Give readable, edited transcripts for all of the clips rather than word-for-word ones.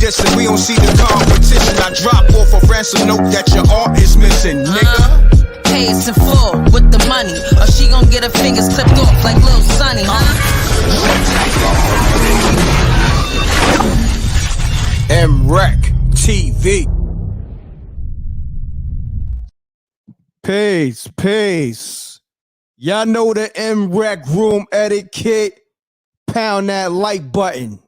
dissing. We don't see the competition. I drop off a ransom note that your art is missing, nigga. Pays in full with the money, or she gon' get her fingers clipped off like Lil Sonny, m.reck TV. Peace. Y'all know the m.reck room etiquette. Pound that like button.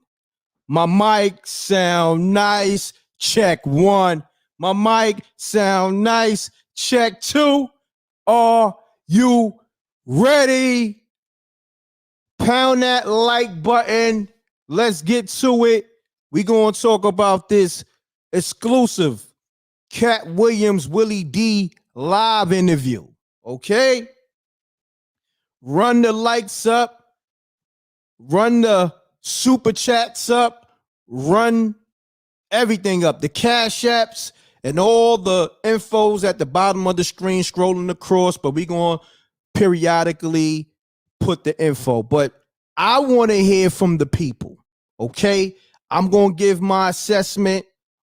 My mic sound nice. Check 1. My mic sound nice. Check 2. Are you ready? Pound that like button. Let's get to it. We gonna talk about this exclusive Katt Williams, Willie D live interview. Okay? Run the likes up. Run the super chats up. Run everything up. The cash apps and all the infos at the bottom of the screen scrolling across, but we're going to periodically put the info. But I want to hear from the people, okay? I'm going to give my assessment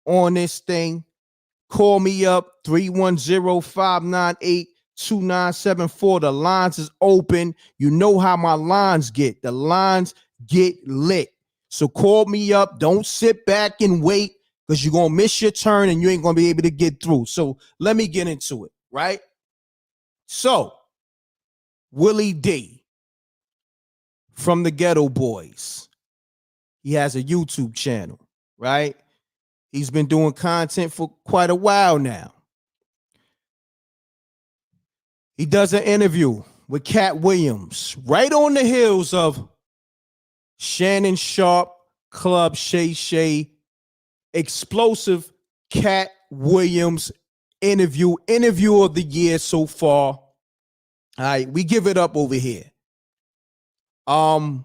on this thing. Call me up, 310-598-2974. The lines is open. You know how my lines get. The lines get lit. So call me up. Don't sit back and wait, because you're going to miss your turn and you ain't going to be able to get through. So let me get into it, right? So, Willie D from the Ghetto Boys. He has a YouTube channel, right? He's been doing content for quite a while now. He does an interview with Katt Williams right on the heels of Shannon Sharp, Club Shay Shay, explosive Katt Williams interview of the year so far. All right, we give it up over here. Now,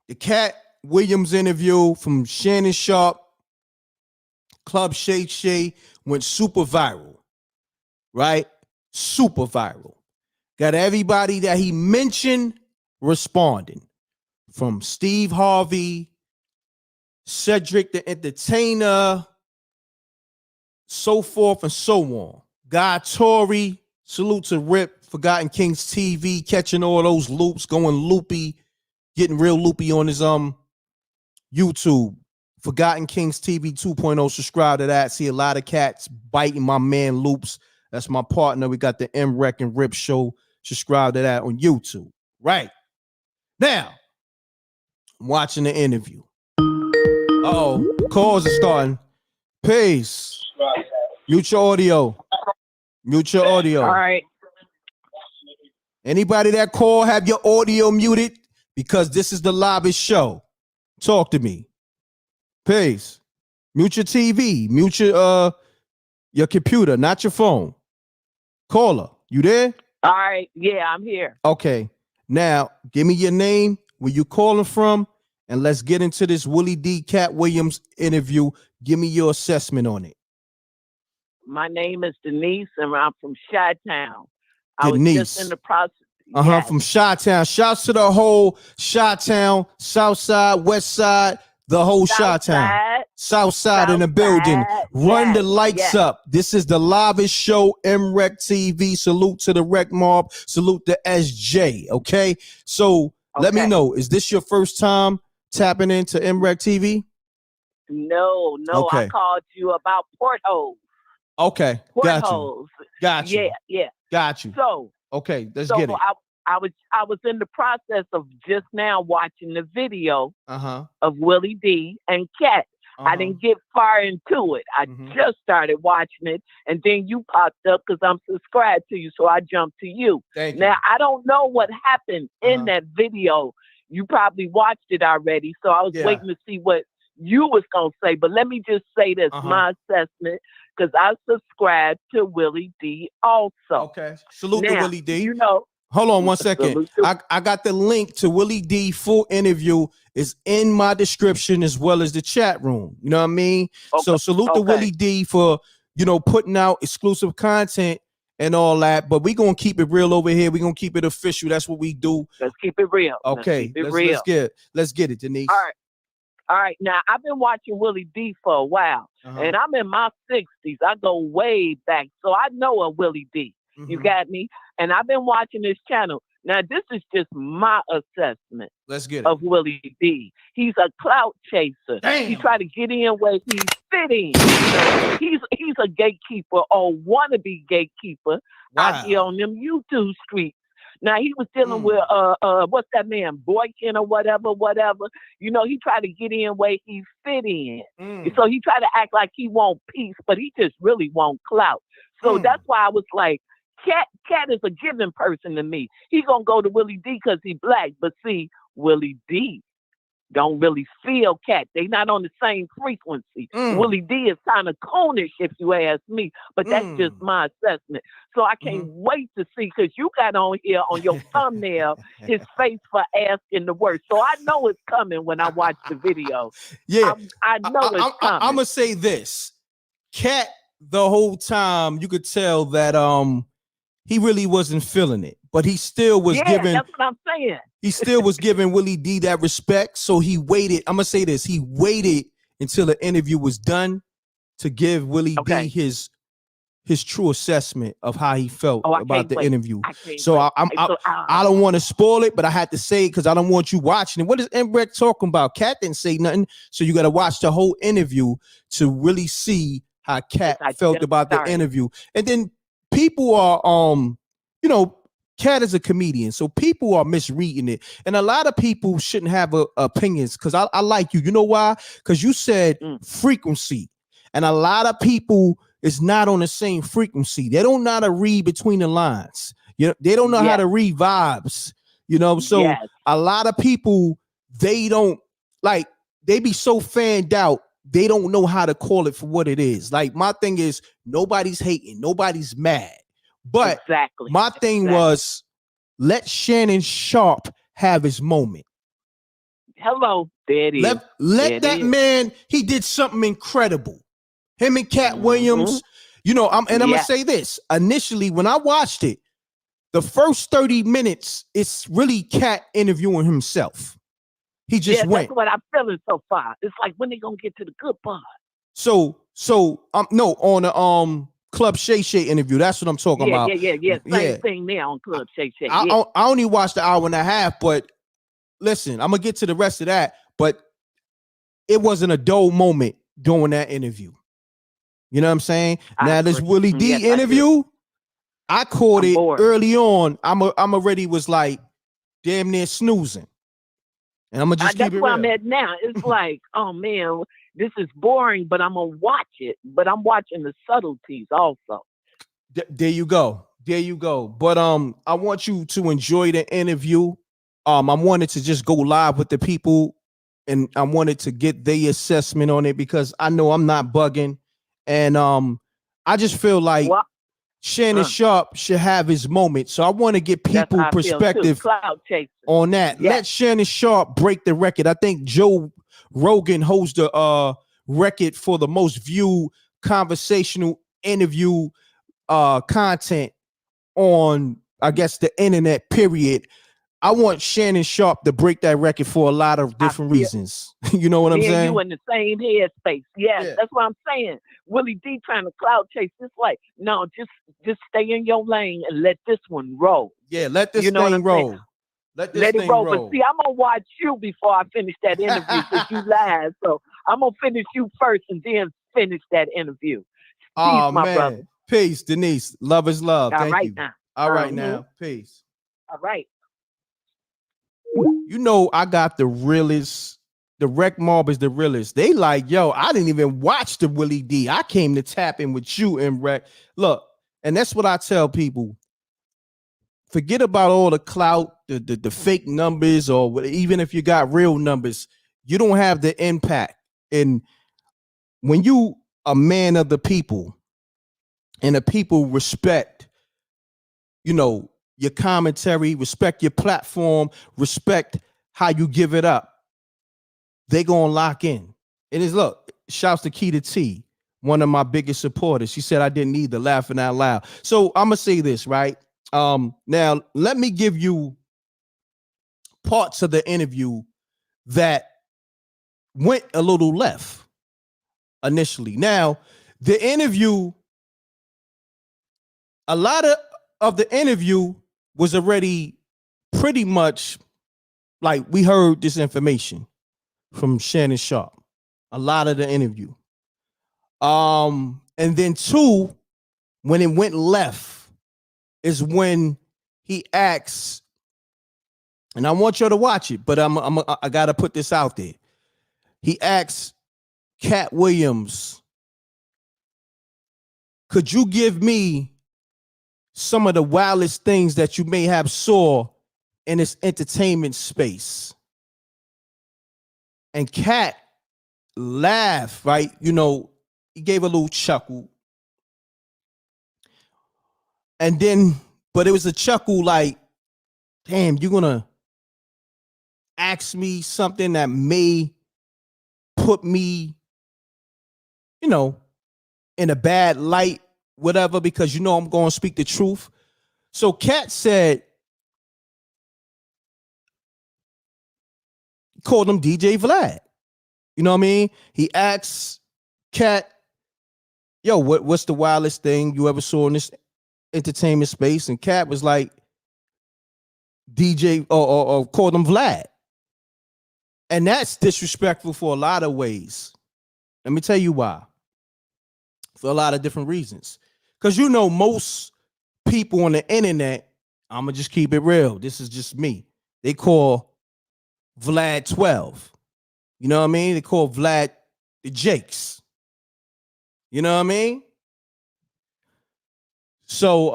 the Katt Williams interview from Shannon Sharp, Club Shay Shay went super viral, right? Super viral. Got everybody that he mentioned responding, from Steve Harvey, Cedric the Entertainer, so forth and so on. Guy Tory, salute to Rip, Forgotten Kings TV, catching all those loops, going loopy, getting real loopy on his YouTube. Forgotten Kings TV 2.0, subscribe to that. See a lot of cats biting my man Loops. That's my partner. We got the m.reck and Rip show. Subscribe to that on YouTube. Right. Now, I'm watching the interview. Uh-oh, calls are starting. Peace. Mute your audio. Mute your audio. All right. Anybody that call, have your audio muted, because this is the live show. Talk to me. Peace. Mute your TV. Mute your computer, not your phone. Caller, you there? All right. Yeah, I'm here. Okay. Now, give me your name, where you calling from, and let's get into this Willie D. Katt Williams interview. Give me your assessment on it. My name is Denise, and I'm from Chi-Town. I Denise. was just in the process. Yes. From Chi-Town. Shouts to the whole Chi-Town, South Side, West Side, the whole Chi-Town. South Side in the building. Run the lights up. This is the livest show, m.reck TV. Salute to the Rec Mob. Salute to SJ. Okay? So let me know, is this your first time tapping into m.reck TV? No. Okay. I called you about portholes. Okay. Portholes. Got you. Yeah. Got you. So okay, let's get it. I was in the process of just now watching the video of Willie D and Katt. I didn't get far into it. I just started watching it, and then you popped up because I'm subscribed to you, so I jumped to you. Thank you. Now, I don't know what happened in that video. You probably watched it already, so I was waiting to see what you was going to say. But let me just say this, my assessment, because I subscribe to Willie D also. Okay. Salute to Willie D. You know, hold on one second. I got the link to Willie D full interview is in my description, as well as the chat room. You know what I mean? Okay. So salute to Willie D for, putting out exclusive content and all that. But we're going to keep it real over here. We're going to keep it official. That's what we do. Let's keep it real. Okay. Let's get it, Denise. All right. All right, now I've been watching Willie D for a while, and I'm in my 60s. I go way back, so I know a Willie D. You got me? And I've been watching this channel. Now, this is just my assessment. Let's get it. Of Willie D. He's a clout chaser. Damn. He try to get in where he's fitting. He's a gatekeeper or wannabe gatekeeper out here on them YouTube streets. Now he was dealing with what's that man, Boykin or whatever. You know, he tried to get in where he fit in. So he tried to act like he want peace, but he just really want clout. So that's why I was like, Katt is a giving person to me. He gonna go to Willie D because he black, but see, Willie D don't really feel Katt. They not on the same frequency. Willie D is kind of coonish, if you ask me, but that's just my assessment. So I can't wait to see, because you got on here on your thumbnail his face for asking the word. So I know it's coming when I watch the video. Yeah, I know it's coming. I'm gonna say this: Katt, the whole time you could tell that he really wasn't feeling it, but he still was giving. That's what I'm saying. He still was giving Willie D that respect. So he waited. I'm gonna say this: he waited until the interview was done to give Willie D his true assessment of how he felt about the interview. So I don't want to spoil it, but I had to say it because I don't want you watching it. What is m.reck talking about? Katt didn't say nothing, so you got to watch the whole interview to really see how Katt felt about the interview. And then people are you know, Katt is a comedian, so people are misreading it, and a lot of people shouldn't have opinions. Because I like you. You know why? Because you said frequency, and a lot of people is not on the same frequency. They don't know how to read between the lines. You know, they don't know how to read vibes. You know, so a lot of people, they don't like. They be so fanned out. They don't know how to call it for what it is. Like, my thing is, nobody's hating, nobody's mad. But my thing was, let Shannon Sharp have his moment. Hello, there it is. Let that man, he did something incredible. Him and Katt Williams, you know, I'm gonna say this. Initially, when I watched it, the first 30 minutes, it's really Katt interviewing himself. He just went. That's what I'm feeling so far. It's like, when they gonna get to the good part? So no, on the Club Shay Shay interview, that's what I'm talking about. Same thing there on Club Shay Shay. I only watched the hour and a half, but listen, I'm gonna get to the rest of that. But it wasn't a dull moment during that interview. You know what I'm saying? Now this Willie D interview, I caught it early on. I'm already was like damn near snoozing. And I'm gonna just keep it real. That's where I'm at now. It's like, oh man, this is boring, but I'm gonna watch it. But I'm watching the subtleties also. There you go. There you go. But I want you to enjoy the interview. I wanted to just go live with the people, and I wanted to get their assessment on it because I know I'm not bugging. And I just feel like Shannon Sharp should have his moment. So I want to get people perspective on that. Yes. Let Shannon Sharp break the record. I think Joe Rogan holds the record for the most viewed conversational interview content on, I guess, the internet, period. I want Shannon Sharp to break that record for a lot of different reasons. You know what I'm saying? You in the same headspace. Yes, that's what I'm saying. Willie D trying to cloud chase. It's like, no, just stay in your lane and let this one roll. Yeah, let this thing roll. Let it roll. But see, I'm gonna watch you before I finish that interview because you lied. So I'm gonna finish you first and then finish that interview. Peace, my brother. Peace, Denise. Love is love. Thank you. Now. All right now. Peace. All right. You know, I got the realest. The Rec Mob is the realest. They like, yo, I didn't even watch the Willie D. I came to tap in with you, m.reck. Look, and that's what I tell people. Forget about all the clout, the fake numbers, or even if you got real numbers, you don't have the impact. And when you a man of the people, and the people respect, you know, your commentary, respect your platform, respect how you give it up, they gonna lock in. It is, look, shouts to Keita T, one of my biggest supporters. She said I didn't need the laughing out loud. So I'm gonna say this, right? Now let me give you parts of the interview that went a little left initially. Now, the interview, a lot of the interview was already pretty much like we heard this information from Shannon Sharp. A lot of the interview. And then two, when it went left, is when he asks, and I want you to watch it, but I gotta put this out there. He asks Katt Williams, could you give me some of the wildest things that you may have saw in this entertainment space? And Katt laughed, right? You know, he gave a little chuckle. And then, but it was a chuckle like, damn, you're gonna ask me something that may put me, you know, in a bad light, whatever, because you know I'm going to speak the truth. So Katt said, called him DJ Vlad. You know what I mean? He asked Katt, yo, what's the wildest thing you ever saw in this entertainment space? And Katt was like, DJ, or called him Vlad. And that's disrespectful for a lot of ways. Let me tell you why. For a lot of different reasons. Because you know, most people on the internet, I'm going to just keep it real. This is just me. They call Vlad 12. You know what I mean? They call Vlad the Jakes. You know what I mean? So,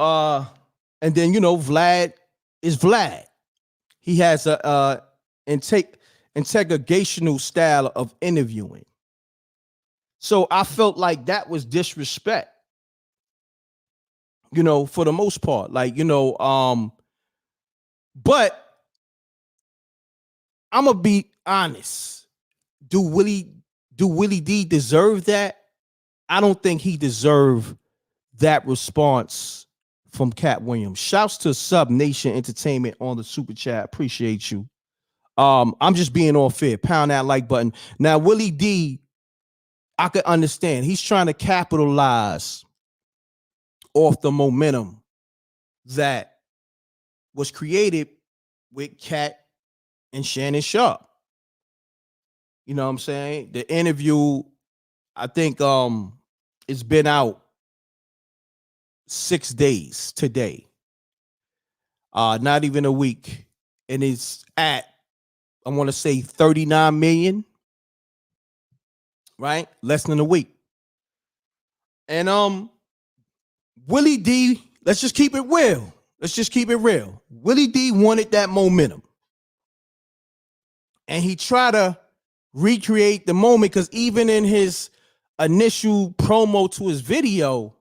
and then, you know, Vlad is Vlad. He has a integrational style of interviewing. So I felt like that was disrespect, you know, for the most part. Like, you know, but I'm gonna be honest. Do Willie D deserve that? I don't think he deserved that response from Katt Williams. Shouts to Sub Nation Entertainment on the super chat. Appreciate you. I'm just being all fair. Pound that like button. Now, Willie D, I could understand. He's trying to capitalize off the momentum that was created with Katt and Shannon Sharp. You know what I'm saying? The interview, I think it's been out 6 days today. Not even a week. And it's at, I want to say 39 million. Right? Less than a week. And Willie D, let's just keep it real. Let's just keep it real. Willie D wanted that momentum. And he tried to recreate the moment, because even in his initial promo to his video,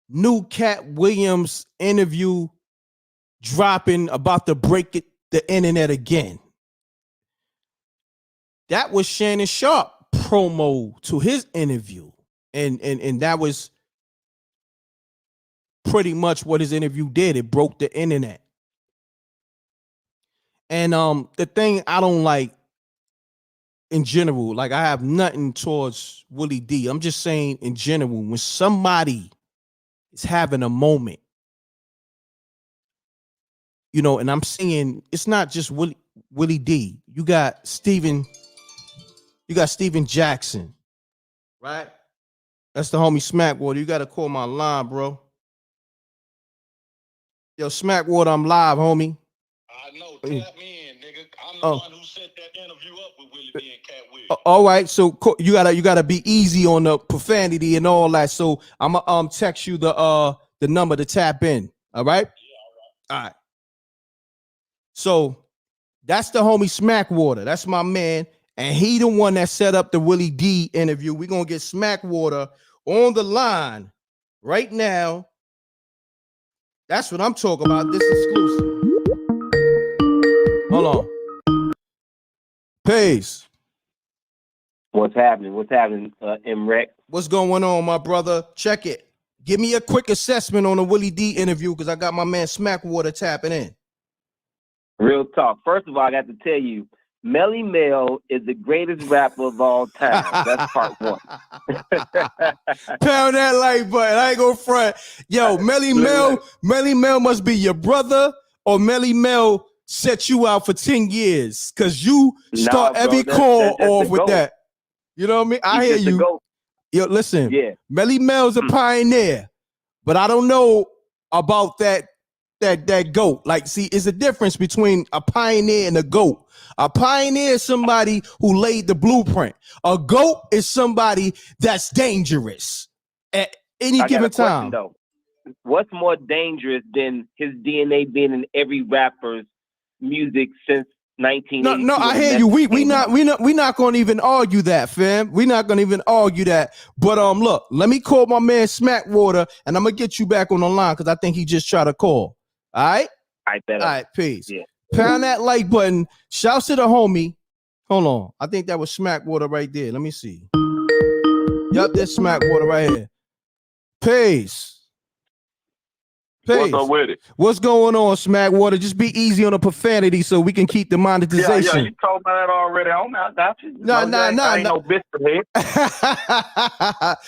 new Katt Williams interview dropping about to break the internet again. That was Shannon Sharp promo to his interview. And that was pretty much what his interview did. It broke the internet. And the thing I don't like in general, like I have nothing towards Willie D. I'm just saying in general, when somebody is having a moment, you know, and I'm seeing it's not just Willie D. You got Steven Jackson, right? That's the homie Smackwater. You got to call my line, bro. Yo, Smackwater, I'm live, homie. I know. Tap me in, nigga. I'm the one who set that interview up with Willie D and Katt Williams. All right, so you gotta be easy on the profanity and all that. So I'm gonna text you the number to tap in. All right. Yeah. All right. So that's the homie Smackwater. That's my man. And he the one that set up the Willie D interview. We're going to get Smackwater on the line right now. That's what I'm talking about. This exclusive. Hold on. Peace. What's happening? What's happening, m.reck? What's going on, my brother? Check it. Give me a quick assessment on the Willie D interview, because I got my man Smackwater tapping in. Real talk. First of all, I got to tell you, Melly Mel is the greatest rapper of all time. That's part one. Pound that like button. I ain't gonna front. Yo, Melly Mel must be your brother, or Melly Mel set you out for 10 years because you start every call off with that. You know what I mean? I hear you. Yo, listen. Yeah. Melly Mel's a pioneer, but I don't know about that GOAT. Like, see, it's a difference between a pioneer and a GOAT. A pioneer is somebody who laid the blueprint. A GOAT is somebody that's dangerous at any given time. Though. What's more dangerous than his DNA being in every rapper's music since 1982? No, I hear you. We not gonna even argue that, fam. We not gonna even argue that. But look, let me call my man Smackwater, and I'm gonna get you back on the line because I think he just tried to call. All right? I bet. All right, peace. Yeah. Pound that like button. Shouts to the homie. Hold on. I think that was Smackwater right there. Let me see. Yup, that's Smackwater right here. Peace. What's up with it? What's going on, Smackwater? Just be easy on the profanity so we can keep the monetization. Yeah, you told me that already. I got you. No. I ain't no bitch to head.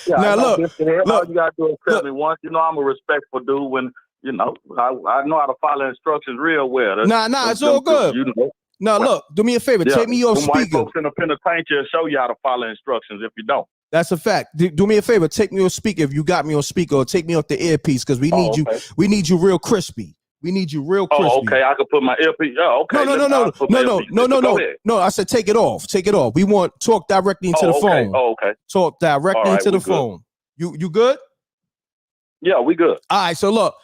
Now look, all you gotta do is tell me once. You know, I'm a respectful dude. When you know, I know how to follow instructions real well. It's all good. You know. No, look, do me a favor. Take me off speaker. White folks in the penitentiary show you how to follow instructions if you don't. That's a fact. Do me a favor. Take me on speaker if you got me on speaker, or take me off the earpiece because we need you. We need you real crispy. We need you real crispy. Oh, okay. I can put my earpiece. Oh, okay. No. I said take it off. Take it off. We want talk directly into the phone. Oh, okay. Talk directly into the phone. You good? Yeah, we good. All right. So look,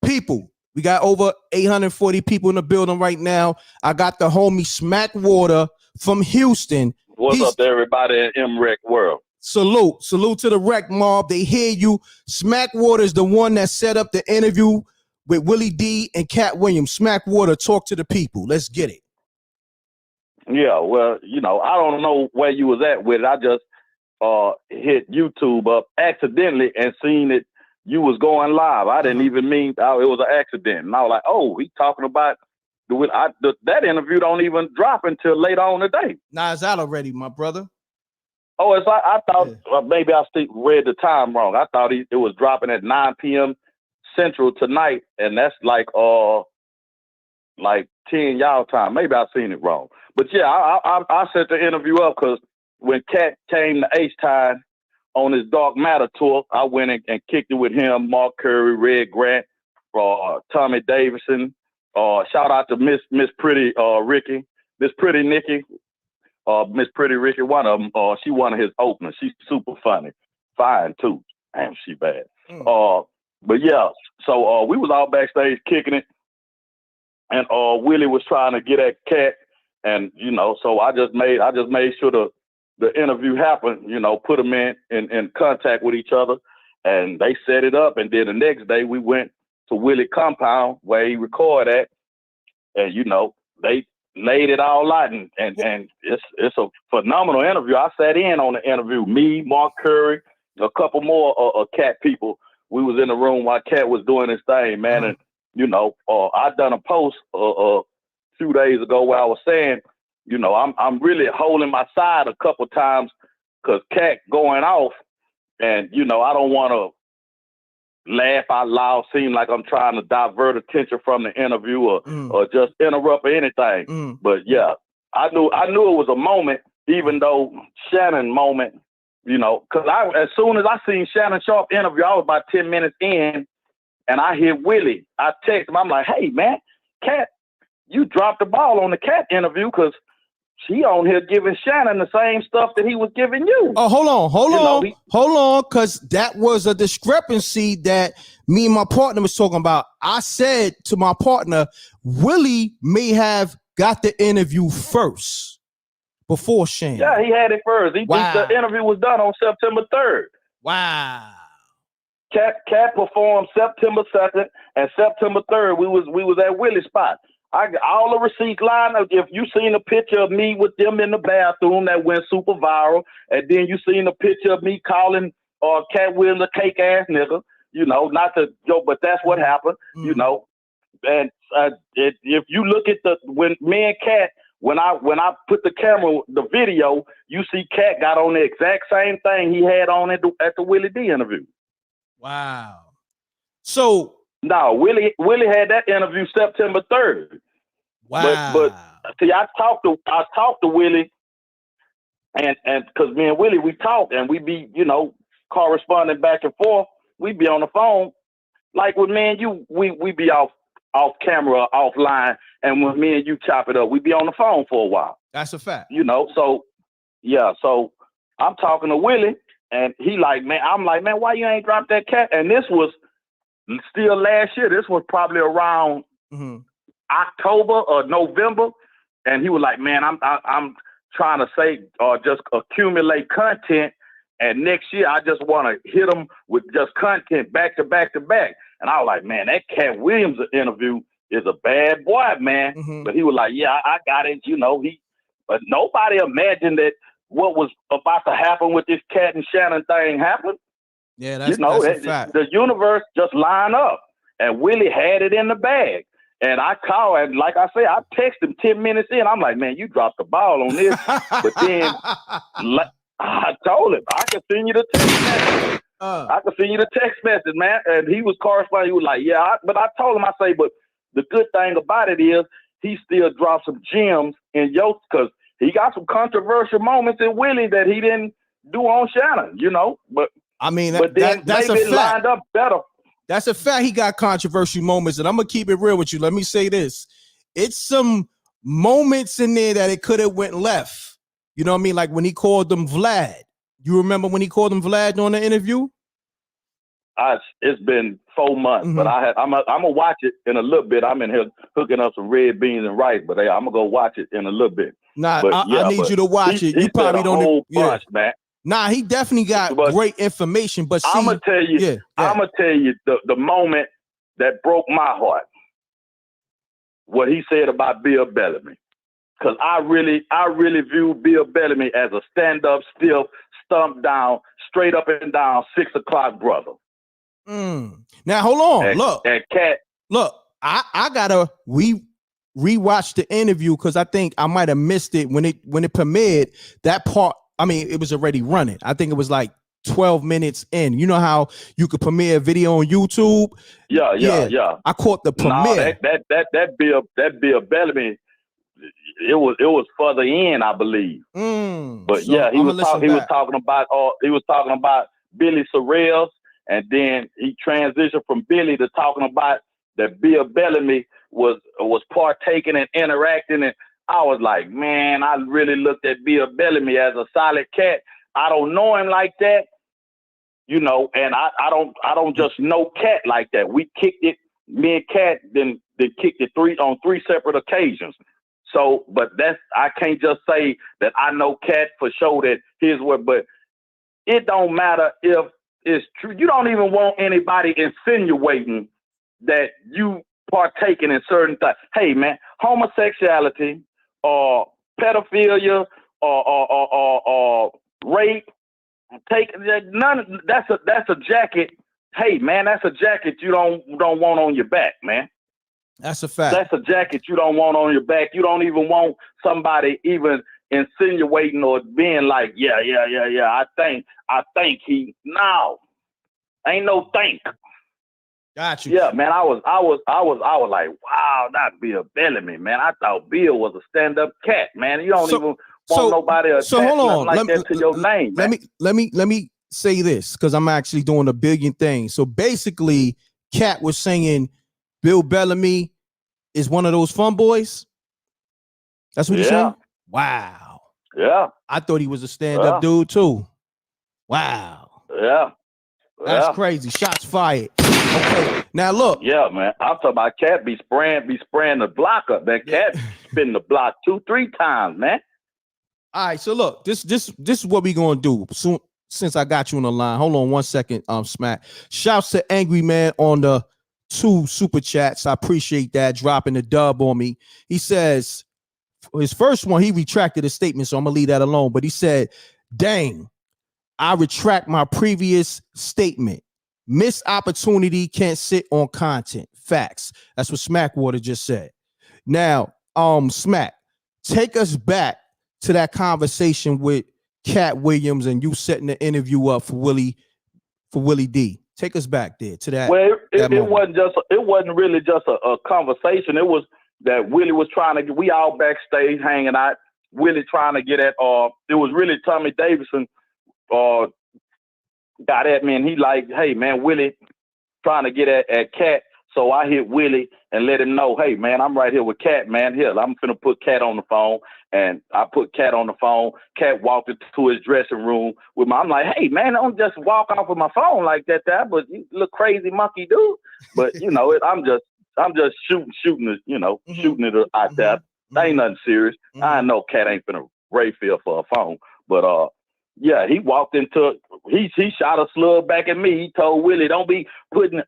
people. We got over 840 people in the building right now. I got the homie Smackwater from Houston. What's up to everybody in m.reck world? Salute to the rec mob. They hear you. Smackwater is the one that set up the interview with Willie D and Katt Williams. Smackwater, talk to the people. Let's get it. Yeah, well, you know, I don't know where you was at with it. I just hit YouTube up accidentally and seen it. You was going live. I didn't even mean it was an accident. And I was like, oh, he's talking about that interview don't even drop until later on today. Nah, it's out already, my brother. Oh, it's like I thought maybe I read the time wrong. I thought it was dropping at 9 p.m. Central tonight, and that's like 10 y'all time. Maybe I seen it wrong. But yeah, I set the interview up because when Katt came to H-Time on his Dark Matter tour, I went and kicked it with him, Mark Curry, Red Grant, Tommy Davidson. Shout out to Miss Pretty Ricky, Miss Pretty Nikki, Miss Pretty Ricky. One of them, she one of his openers. She's super funny, fine too. Damn, she bad. But yeah, so we was all backstage kicking it, and Willie was trying to get at Katt, and you know, so I just made sure the interview happened. You know, put them in contact with each other, and they set it up. And then the next day we went to Willie compound where he recorded at, and you know, they laid it all out, and it's a phenomenal interview. I sat in on the interview. Me, Mark Curry, a couple more Katt people. We was in the room while Katt was doing his thing, man. And you know, I done a post a few days ago where I was saying, you know, I'm really holding my side a couple times because Katt going off, and you know, I don't want to laugh out loud, seem like I'm trying to divert attention from the interview or just interrupt or anything. But yeah, I knew it was a moment, even though Shannon moment, you know, because as soon as I seen Shannon Sharp interview, I was about 10 minutes in, and I hear Willie. I text him, I'm like, hey man, Katt, you dropped the ball on the Katt interview because she on here giving Shannon the same stuff that he was giving you. Oh, hold on, because that was a discrepancy that me and my partner was talking about. I said to my partner, Willie may have got the interview first before Shannon. Yeah, he had it first. The interview was done on September 3rd. Wow. Katt performed September 2nd, and September 3rd, we was at Willie's spot. I got all the receipts lined up. If you seen a picture of me with them in the bathroom that went super viral, and then you seen a picture of me calling Katt Williams a cake ass nigga, you know, not to joke, but that's what happened, you know. And if you look at when me and Katt when I put the camera, the video, you see Katt got on the exact same thing he had on at the Willie D interview. Wow. So no, Willie had that interview September 3rd. Wow. But see, I talked to Willie, and because me and Willie, we talk and we be, you know, corresponding back and forth. We be on the phone. Like with me and you, we be off camera, offline, and when me and you chop it up, we be on the phone for a while. That's a fact. You know, so yeah, so I'm talking to Willie, and he like, man, I'm like, man, why you ain't dropped that Katt? And this was still last year. This was probably around October or November, and he was like, man, I'm trying to say just accumulate content. And next year, I just want to hit them with just content back to back to back. And I was like, man, that Katt Williams interview is a bad boy, man. But he was like, yeah, I got it. You know, but nobody imagined that what was about to happen with this Katt and Shannon thing happened. Yeah, that's, you know, that's a fact. The universe just lined up, and Willie had it in the bag. And I called, and like I said, I texted him 10 minutes in. I'm like, man, you dropped the ball on this. But then I told him, I can send you the text message. I can send you the text message, man. And he was corresponding. He was like, yeah. But I told him, I say, but the good thing about it is he still dropped some gems in your, because he got some controversial moments in Willie that he didn't do on Shannon, you know. But I mean, that's a fact. Lined up better. That's a fact. He got controversial moments, and I'm gonna keep it real with you. Let me say this: it's some moments in there that it could have went left. You know what I mean? Like when he called them Vlad. You remember when he called him Vlad on the interview? It's been 4 months, but I'm gonna watch it in a little bit. I'm in here hooking up some red beans and rice, but I'm gonna go watch it in a little bit. Nah, I need you to watch it. You probably don't. Man. Nah, he definitely got great information. But see, I'm gonna tell you, I'm gonna tell you the moment that broke my heart. What he said about Bill Bellamy, because I really view Bill Bellamy as a stand-up, stiff, stump down, straight up and down 6 o'clock brother. Now hold on, look, and Katt, look, I gotta rewatch the interview because I think I might have missed it when it premiered. That part, I mean, it was already running. I think it was like 12 minutes in. You know how you could premiere a video on YouTube? Yeah. I caught the premiere. No, that Bill Bellamy, it was further in, I believe. But so yeah, he was talking about Billy Sorrells, and then he transitioned from Billy to talking about that Bill Bellamy was partaking and interacting, and I was like, man, I really looked at Bill Bellamy as a solid cat. I don't know him like that, you know, and I don't just know Katt like that. We kicked it, me and Katt, then kicked it on three separate occasions. So, but I can't just say that I know Katt for sure that his word, but it don't matter if it's true. You don't even want anybody insinuating that you partaking in certain things. Hey man, homosexuality or pedophilia or rape, that's a jacket. Hey man, that's a jacket you don't want on your back, man. That's a fact. That's a jacket you don't want on your back. You don't even want somebody even insinuating or being like, yeah. I think he ain't no think. Got you. Yeah, man. I was like, wow, not Bill Bellamy, man. I thought Bill was a stand-up cat, man. You don't even want nobody to attach nothing like that to your name. Let me say this because I'm actually doing a billion things. So basically, Katt was saying Bill Bellamy is one of those fun boys. That's what he's saying? Wow. Yeah. I thought he was a stand-up dude too. Wow. Yeah. That's crazy. Shots fired. Okay. Now look. Yeah, man. I'm talking about Katt be spraying the block up. That Katt spin the block 2-3 times, man. All right. So look, this is what we gonna do. Soon, since I got you on the line. Hold on 1 second, Smack. Shouts to Angry Man on the 2 super chats. I appreciate that, dropping the dub on me. He says his first one, he retracted his statement, so I'm gonna leave that alone. But he said, dang, I retract my previous statement. Missed opportunity can't sit on content. Facts. That's what Smackwater just said. Now, Smack, take us back to that conversation with Katt Williams and you setting the interview up for Willie D. Take us back there to that. Well, it wasn't really just a conversation. It was that Willie was trying to get, we all backstage hanging out. Willie trying to get at, it was really Tommy Davidson got at me and he like, hey man, Willie trying to get at Katt. So I hit Willie and let him know, hey man, I'm right here with Katt, man. Here, I'm finna put Katt on the phone. And I put Katt on the phone. Katt walked into his dressing room with I'm like, hey man, don't just walk off with my phone like that, but you look crazy monkey dude. But you know, I'm just shooting it, you know, shooting it out there. That ain't nothing serious. I know Katt ain't finna Rayfield for a phone. But yeah, he walked into he shot a slug back at me. He told Willie, don't be putting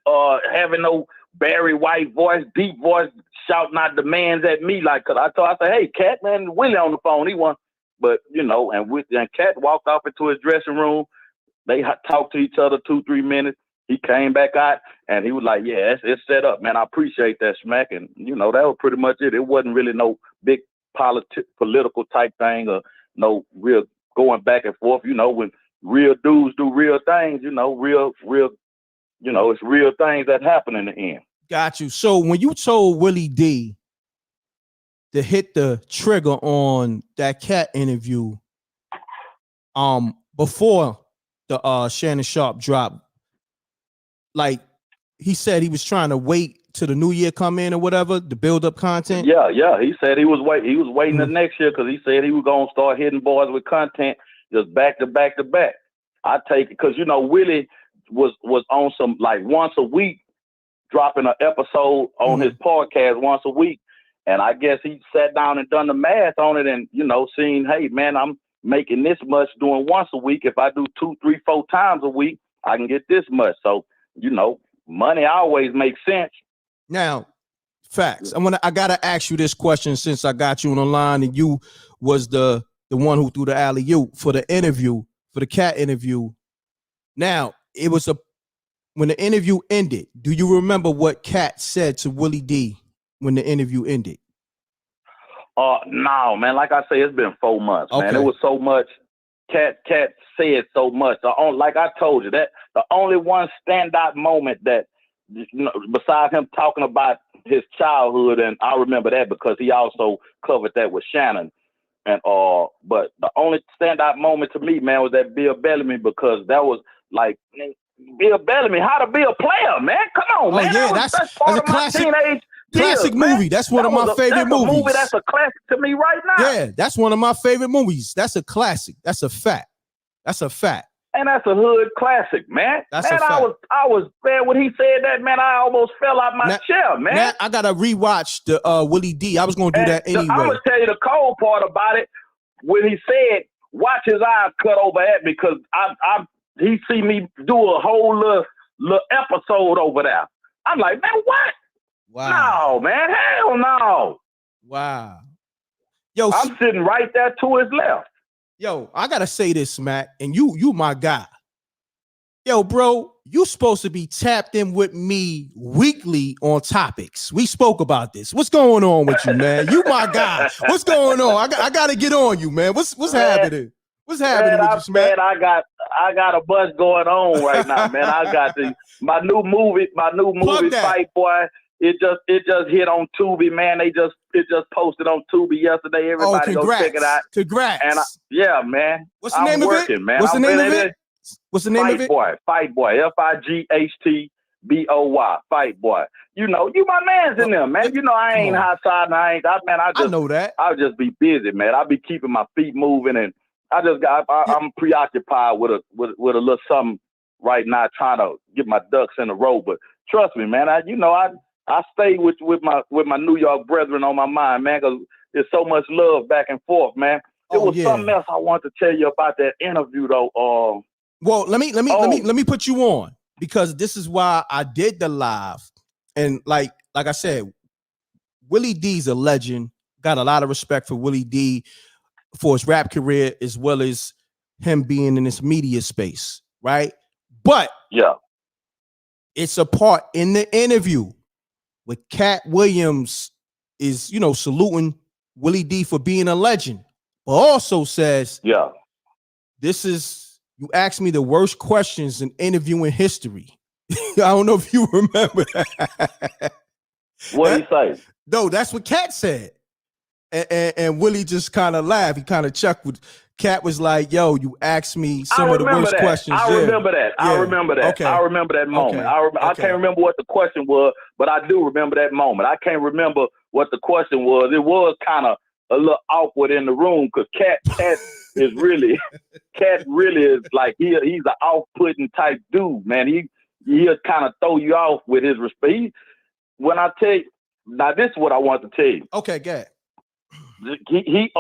having no Barry White voice, deep voice, shouting out demands at me like, cause I said, hey, Katt, man, Willie on the phone. He won, but you know, and Katt walked off into his dressing room. They talked to each other 2-3 minutes. He came back out and he was like, yeah, it's set up, man. I appreciate that, Smack. And you know, that was pretty much it. It wasn't really no big political type thing or no real going back and forth. You know, when real dudes do real things, you know, real, you know, it's real things that happen in the end. Got you. So when you told Willie D to hit the trigger on that Katt interview, before the Shannon Sharp drop, like he said he was trying to wait till the new year come in or whatever to build up content. Yeah. He said he was waiting the next year because he said he was gonna start hitting boys with content just back to back to back. I take it because you know Willie was on some like once a week dropping an episode on his podcast once a week. And I guess he sat down and done the math on it and, you know, seen, hey man, I'm making this much doing once a week. If I do 2, 3, 4 times a week, I can get this much. So, you know, money always makes sense. Now, facts. I gotta ask you this question since I got you on the line and you was the one who threw the alley-oop for the interview, for the Katt interview. Now, it was when the interview ended, do you remember what Katt said to Willie D when the interview ended? No, man. Like I say, it's been 4 months, okay. Man. It was so much. Katt said so much. Like I told you, that the only one standout moment that, you know, besides him talking about his childhood, and I remember that because he also covered that with Shannon. And but the only standout moment to me, man, was that Bill Bellamy because that was like. Bill Bellamy, how to be a player, man. Come on, man. Yeah, that's a classic movie. Man. That's one of my favorite movies. That's a classic to me right now. Yeah, that's one of my favorite movies. That's a classic. That's a fact. That's a fact. And that's a hood classic, man. That's man, a fact. I was man when he said that, man. I almost fell out my chair, man. Now I gotta rewatch the Willie D. I was gonna do that anyway. I'm gonna tell you the cold part about it. When he said, "Watch his eyes cut over at me," because he see me do a whole little episode over there. I'm like, man, what? Wow. No, man, hell no. Wow. Yo, I'm sitting right there to his left. Yo, I gotta say this, Matt, and you my guy. Yo, bro, you supposed to be tapped in with me weekly on topics. We spoke about this. What's going on with you, man? You my guy. What's going on? I gotta get on you, man. What's happening? What's happening with you, man? I got a buzz going on right now, man. I got my new movie, Fight Boy. It just hit on Tubi, man. It just posted on Tubi yesterday. Everybody go check it out. Congrats. And yeah, man. What's the name of it? Man. What's the name of it? What's the name of it? Fight Boy. FIGHTBOY. Fight Boy. You know, you my man's in there, man. You know, I ain't outside and I know that. I'll just be busy, man. I'll be keeping my feet moving and I'm preoccupied with a little something right now, trying to get my ducks in a row. But trust me, man, I stay with my New York brethren on my mind, man, because there's so much love back and forth, man. It was something else I want to tell you about that interview, though. Well, let me put you on because this is why I did the live, and like I said, Willie D's a legend. Got a lot of respect for Willie D for his rap career as well as him being in this media space, right? But yeah, it's a part in the interview with Katt Williams is, you know, saluting Willie D for being a legend, but also says, yeah, you asked me the worst questions in interviewing history. I don't know if you remember that. What he say? No, that's what Katt said. And Willie just kind of laughed. He kind of chuckled. Katt was like, yo, you asked me some of the worst questions. I remember that. I remember that. Okay. I remember that moment. Okay. I can't remember what the question was, but I do remember that moment. I can't remember what the question was. It was kind of a little awkward in the room because Katt is really, Katt really is like, he's an off-putting type dude, man. He'll kind of throw you off with his respect. When I tell you, now this is what I want to tell you. Okay, go ahead. He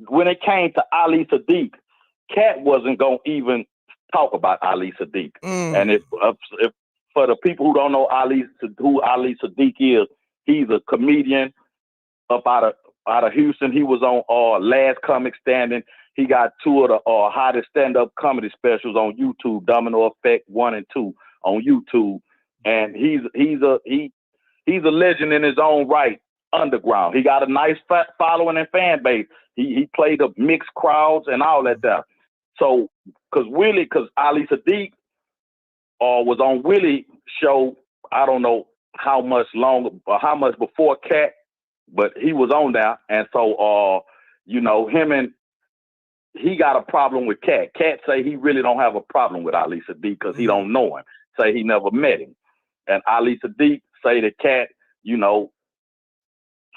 when it came to Ali Sadiq, Katt wasn't gonna even talk about Ali Sadiq. And if for the people who don't know who Ali Sadiq is, he's a comedian up out of Houston. He was on Last Comic Standing. He got 2 of the hottest stand-up comedy specials on YouTube, Domino Effect 1 and 2 on YouTube. And he's a legend in his own right. Underground. He got a nice following and fan base. He played up mixed crowds and all that stuff. So, because Ali Sadiq was on Willie's show, I don't know how much before Katt, but he was on there. And so, he got a problem with Katt. Katt say he really don't have a problem with Ali Sadiq because he don't know him. Say he never met him. And Ali Sadiq say that Katt,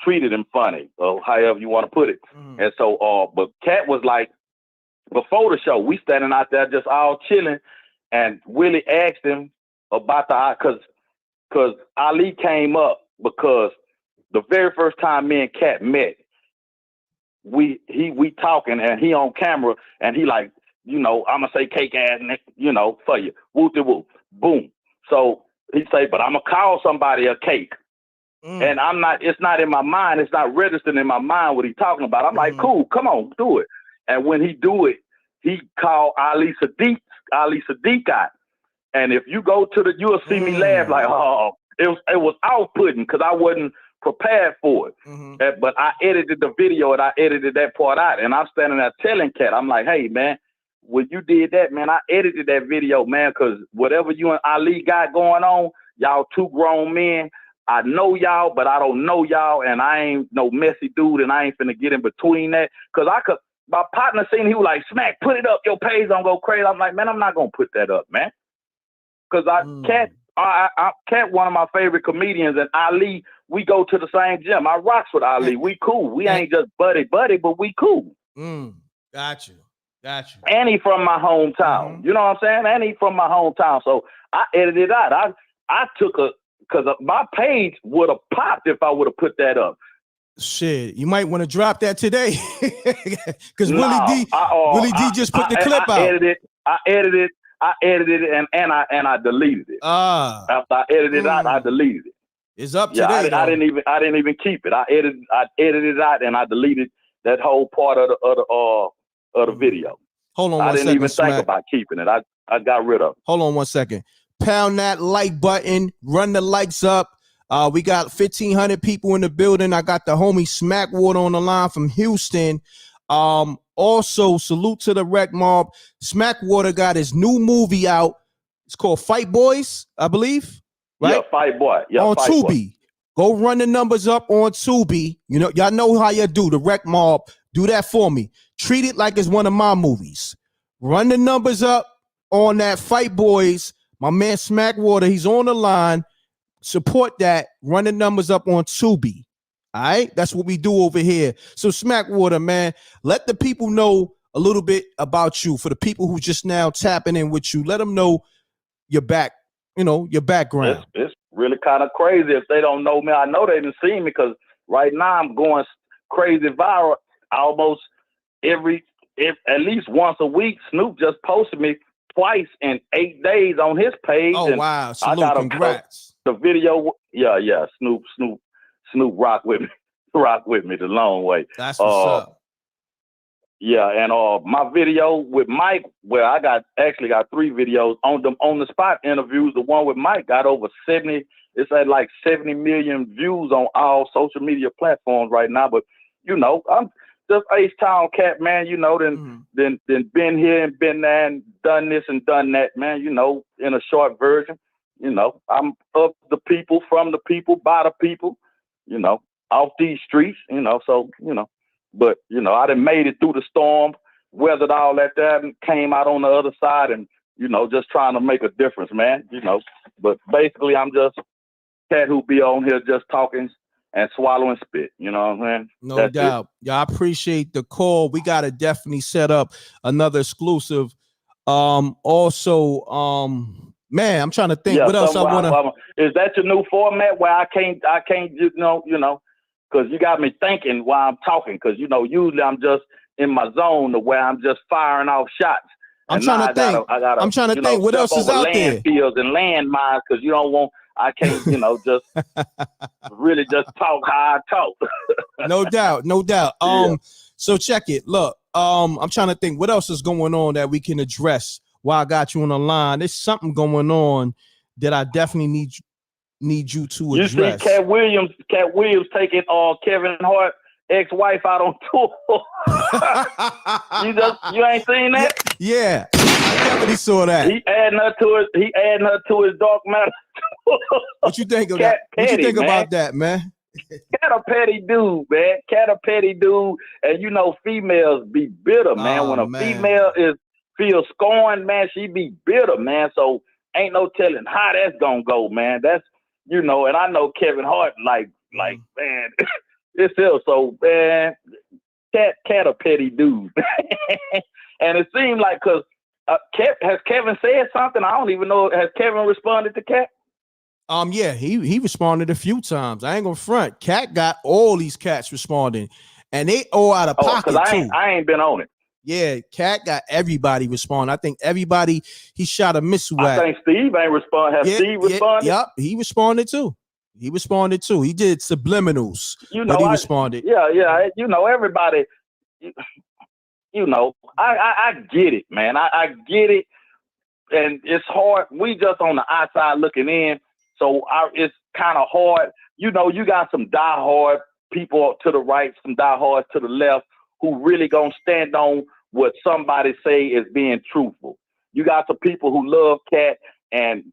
treated him funny, or however you want to put it. And so, but Katt was like, before the show, we standing out there just all chilling, and Willie asked him about because Ali came up because the very first time me and Katt met, we talking and he on camera and he like, I'ma say cake ass, for you, whoop de whoop, boom. So he say, but I'ma call somebody a cake. And it's not in my mind. It's not registered in my mind what he's talking about. I'm like, cool, come on, do it. And when he do it, he called Ali Sadiq out. And if you go to you'll see me laugh like, oh, it was off-putting because I wasn't prepared for it. But I edited the video and I edited that part out. And I'm standing there telling Katt, I'm like, hey, man, when you did that, man, I edited that video, man, because whatever you and Ali got going on, y'all 2 grown men, I know y'all, but I don't know y'all, and I ain't no messy dude, and I ain't finna get in between that. Cause my partner seen, he was like, Smack, put it up, your page don't go crazy. I'm like, man, I'm not gonna put that up, man. Cause Katt, one of my favorite comedians, and Ali, we go to the same gym. I rocks with Ali. We cool. We ain't just buddy, but we cool. Got you. And he from my hometown. You know what I'm saying? And he from my hometown. So I edited it out. I took because my page would have popped if I would have put that up. Shit, you might want to drop that today. Because Willie D just put the clip out. I edited it and I deleted it. After I edited it out, I deleted it. It's up today. I didn't even keep it. I edited it out and I deleted that whole part of the video. Hold on, I didn't even think about keeping it. I got rid of it. Hold on 1 second. Pound that like button. Run the likes up. We got 1,500 people in the building. I got the homie Smackwater on the line from Houston. Also, salute to the Rec Mob. Smackwater got his new movie out. It's called Fight Boys, I believe. Right? Yeah, Fight Boy. Yeah, on Fight Tubi. Boy. Go run the numbers up on Tubi. Y'all know how you do. The Rec Mob. Do that for me. Treat it like it's one of my movies. Run the numbers up on that Fight Boys. My man Smackwater, he's on the line. Support that. Run the numbers up on Tubi. All right? That's what we do over here. So Smackwater, man, let the people know a little bit about you. For the people who just now tapping in with you, let them know your background. It's really kind of crazy if they don't know me. I know they didn't see me because right now I'm going crazy viral almost at least once a week. Snoop just posted me twice in 8 days on his page. Oh, and wow. Salute, I got congrats. The video. Yeah. Snoop rock with me the long way. That's what's up. Yeah, and my video with Mike, where I got 3 videos on the spot interviews. The one with Mike got over 70. It's at like 70 million views on all social media platforms right now. But you know, I'm just H-Town cat, man, you know, then been here and been there and done this and done that, man, you know, in a short version. You know, I'm of the people, from the people, by the people, you know, off these streets, you know, so, you know, but, you know, I done made it through the storm, weathered all that there, and came out on the other side and, you know, just trying to make a difference, man, you know, but basically I'm just cat who be on here just talking and swallowing spit, you know what I'm saying? No doubt. Yeah, I appreciate the call. We got to definitely set up another exclusive. Man, I'm trying to think what else I want to. Is that your new format where I can't, you know, because you got me thinking while I'm talking, because, you know, usually I'm just in my zone to where I'm just firing off shots. I'm trying to think. I'm trying to think what else is out there. Landfills and landmines, because you don't want, I can't, you know, just really just talk how I talk. No doubt. Yeah. So check it. Look, I'm trying to think what else is going on that we can address while I got you on the line. There's something going on that I definitely need you to address. You see Katt Williams taking Kevin Hart ex-wife out on tour. you ain't seen that? Yeah. I definitely saw that. He adding her to his dark matter. What you think of that? What you think about that, man? Cat a petty dude, man. Cat a petty dude, and you know females be bitter, man. When a female feels scorned, man, she be bitter, man. So ain't no telling how that's gonna go, man. That's, you know, and I know Kevin Hart, like man, it's still so, man. Cat a petty dude, and it seemed like because has Kevin said something? I don't even know. Has Kevin responded to Cat? Yeah, he responded a few times. I ain't gonna front. Cat got all these cats responding, and they all out of pocket too. I ain't been on it. Yeah, Cat got everybody responding. I think everybody he shot a missile at. I think Steve ain't responded. Has Steve responded? Yep, he responded too. He did subliminals. You know, but he responded. Yeah. You know, everybody. You know, I get it, man. I get it, and it's hard. We just on the outside looking in. So it's kind of hard. You know, you got some diehard people to the right, some diehards to the left who really gonna stand on what somebody say is being truthful. You got some people who love Cat and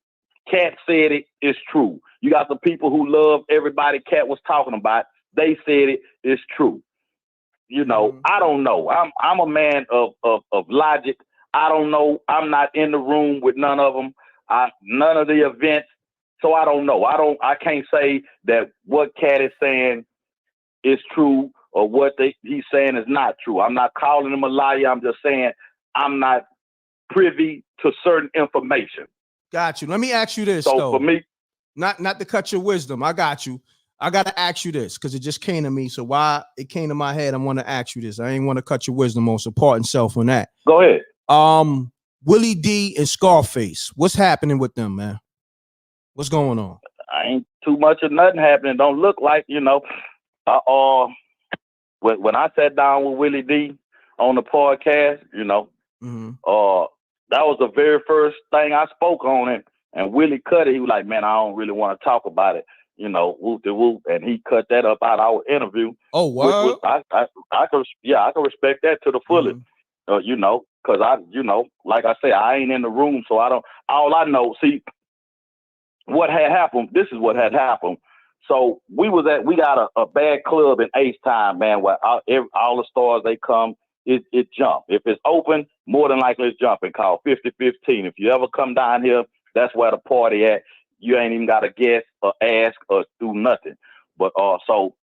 Cat said it's true. You got some people who love everybody Cat was talking about. They said it's true. You know, I don't know. I'm a man of logic. I don't know. I'm not in the room with none of them. None of the events. So I don't know. I can't say that what Cat is saying is true or what he's saying is not true. I'm not calling him a liar. I'm just saying I'm not privy to certain information. Got you. Let me ask you this. So for me, not to cut your wisdom, I got you. I got to ask you this because it just came to me. So why it came to my head, I want to ask you this. I ain't want to cut your wisdom on supporting self on that. Go ahead. Willie D and Scarface. What's happening with them, man? What's going on? I ain't too much of nothing happening. Don't look like, you know. When I sat down with Willie D on the podcast, you know, that was the very first thing I spoke on it. And Willie cut it. He was like, man, I don't really want to talk about it. You know, whoop de whoop, and he cut that up out of our interview. Oh, wow. I can respect that to the fullest. You know, because like I say, I ain't in the room, so I don't. All I know, see, what had happened. This is what had happened. So we got a bad club in H-Town, man, where all the stars they come, it jump. If it's open, more than likely it's jumping. Called 50-15. If you ever come down here, that's where the party at. You ain't even got to guess or ask or do nothing. But so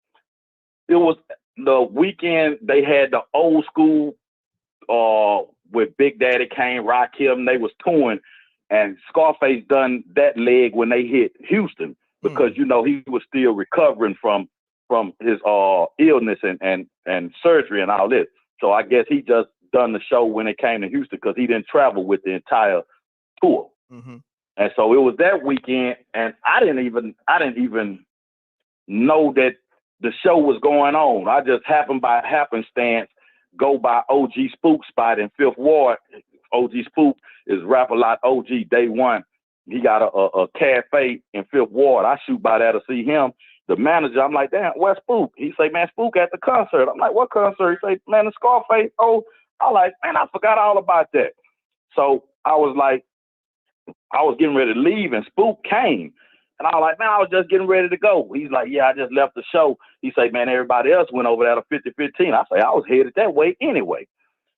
it was the weekend they had the old school with Big Daddy Kane, Rakim, they was touring, and Scarface done that leg when they hit Houston because you know he was still recovering from his illness and surgery and all this. So I guess he just done the show when it came to Houston because he didn't travel with the entire tour. And so it was that weekend, and I didn't even know that the show was going on. I just happened by happenstance go by OG Spook spot in Fifth Ward. OG Spook is Rap-A-Lot OG day one. He got a cafe in Fifth Ward. I shoot by there to see him, the manager, I'm like, damn, where's Spook? He say, man, Spook at the concert. I'm like, what concert? He say, man, the Scarface. Oh, I'm like, man, I forgot all about that. So I was like, I was getting ready to leave, and Spook came. And I was like, man, I was just getting ready to go. He's like, yeah, I just left the show. He say, man, everybody else went over there to 50-15. I say, I was headed that way anyway.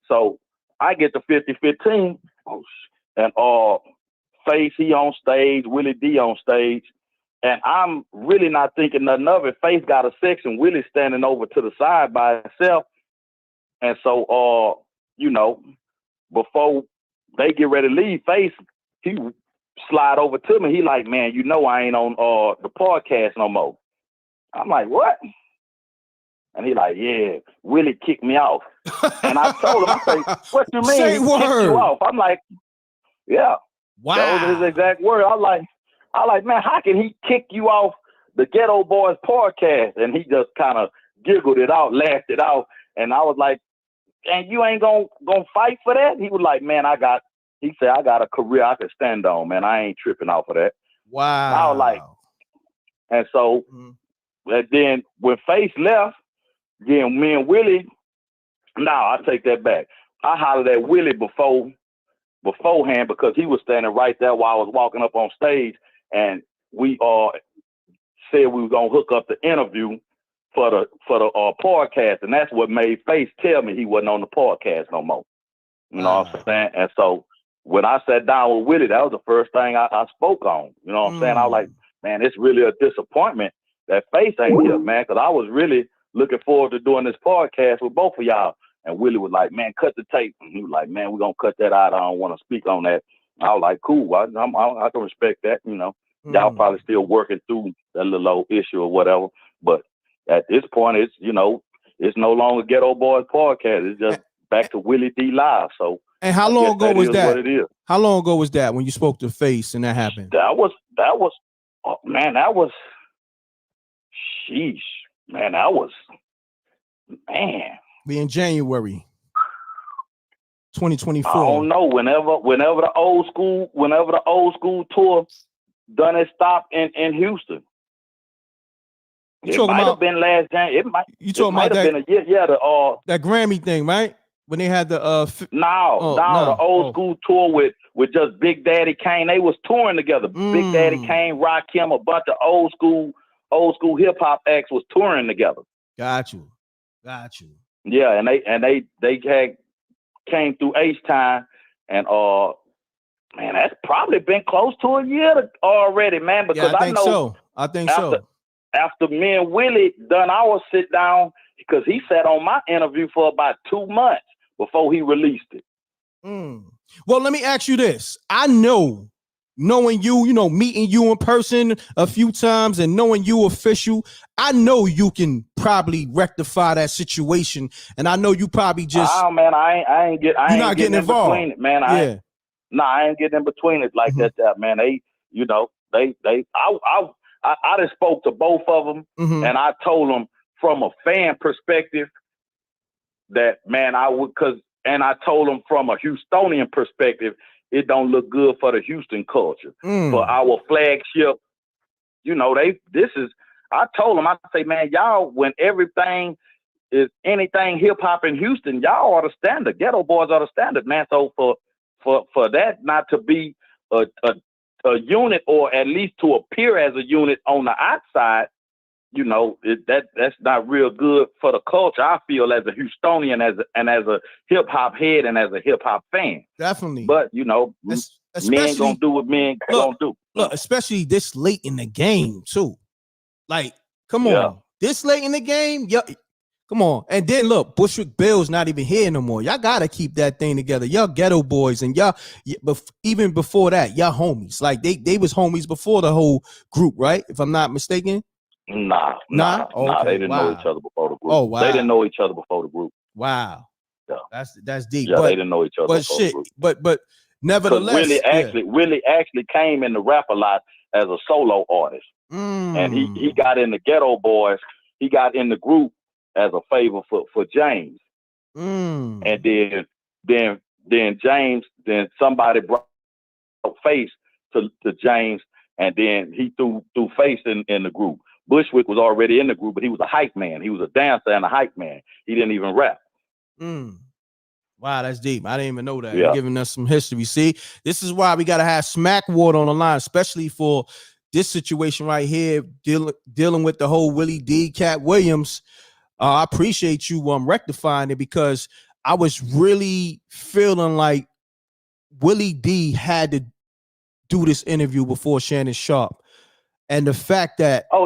So I get to 50-15, and Face, he on stage, Willie D on stage. And I'm really not thinking nothing of it. Face got a section, Willie standing over to the side by himself. And so, you know, before they get ready to leave, Face, he slide over to me. He like, man, you know I ain't on the podcast no more. I'm like, what? And he like, yeah, Willie kicked me off. And I told him, I say, what you mean Say he kicked you off? I'm like, yeah. Wow. That was his exact word. I like, man, how can he kick you off the Ghetto Boys podcast? And he just kind of giggled it out, laughed it out. And I was like, and you ain't gonna fight for that? He was like, man, he said, I got a career I can stand on, man. I ain't tripping off of that. Wow. And I was like, and so, and then when Face left, then me and Willie, I take that back. I hollered at Willie beforehand because he was standing right there while I was walking up on stage, and we said we were gonna hook up the interview for the podcast, and that's what made Face tell me he wasn't on the podcast no more. You know what I'm saying? And so when I sat down with Willie, that was the first thing I spoke on. You know what I'm saying? I was like, man, it's really a disappointment that Face ain't here, man, because I was really looking forward to doing this podcast with both of y'all. And Willie was like, man, cut the tape. And he was like, man, we're going to cut that out. I don't want to speak on that. I was like, cool. I can respect that. You know, y'all probably still working through that little old issue or whatever. But at this point, it's, you know, it's no longer Ghetto Boys podcast. It's just back to Willie D Live. So, and how long ago was that? What it is. How long ago was that when you spoke to Face and that happened? That was, oh, man, sheesh, man, We in January 2024. I don't know. Whenever the old school tour done its stop in Houston. It might have been last January. It might have been a year. Yeah, that Grammy thing, right? When they had the the old school tour with just Big Daddy Kane. They was touring together. Big Daddy Kane, Rakim, a bunch of old school hip hop acts was touring together. Got you. Yeah, and they had came through H-Time, and man, that's probably been close to a year already, man. Because I think so. After me and Willie done our sit down, because he sat on my interview for about 2 months before he released it. Well, let me ask you this. I know, knowing you, meeting you in person a few times and knowing you official, I know you can probably rectify that situation. And I know you probably just... Oh, man, I ain't getting involved. Between it, man. I ain't getting in between it like that, man. I just spoke to both of them, and I told them from a fan perspective that, man, and I told them from a Houstonian perspective, it don't look good for the Houston culture. For our flagship, I told them, I say, man, y'all, when everything is anything hip hop in Houston, y'all are the standard. Ghetto Boys are the standard, man. So for that not to be a unit, or at least to appear as a unit on the outside, that's not real good for the culture. I feel as a Houstonian, as a hip hop head and as a hip hop fan. Definitely. But men gonna do what men gonna do. Look, especially this late in the game too. Like, come on, this late in the game, come on. And then look, Bushwick Bill's not even here no more. Y'all gotta keep that thing together. Y'all Ghetto Boys, and y'all, even before that, y'all homies. Like they was homies before the whole group, right? If I'm not mistaken. Nah. Okay. They didn't know each other before the group. Oh, wow. They didn't know each other before the group. Wow. Yeah. That's deep. Yeah, they didn't know each other before the group. But nevertheless, Willie actually came in the rap a lot as a solo artist. And he got in the Ghetto Boys. He got in the group as a favor for James. And then James, then somebody brought Face to James, and then he threw Face in the group. Bushwick was already in the group, but he was a hype man. He was a dancer and a hype man. He didn't even rap. Wow, that's deep. I didn't even know that. Yeah. You're giving us some history. See, this is why we got to have Smackwater on the line, especially for this situation right here, dealing with the whole Willie D, Katt Williams. I appreciate you rectifying it, because I was really feeling like Willie D had to do this interview before Shannon Sharpe. And the fact that it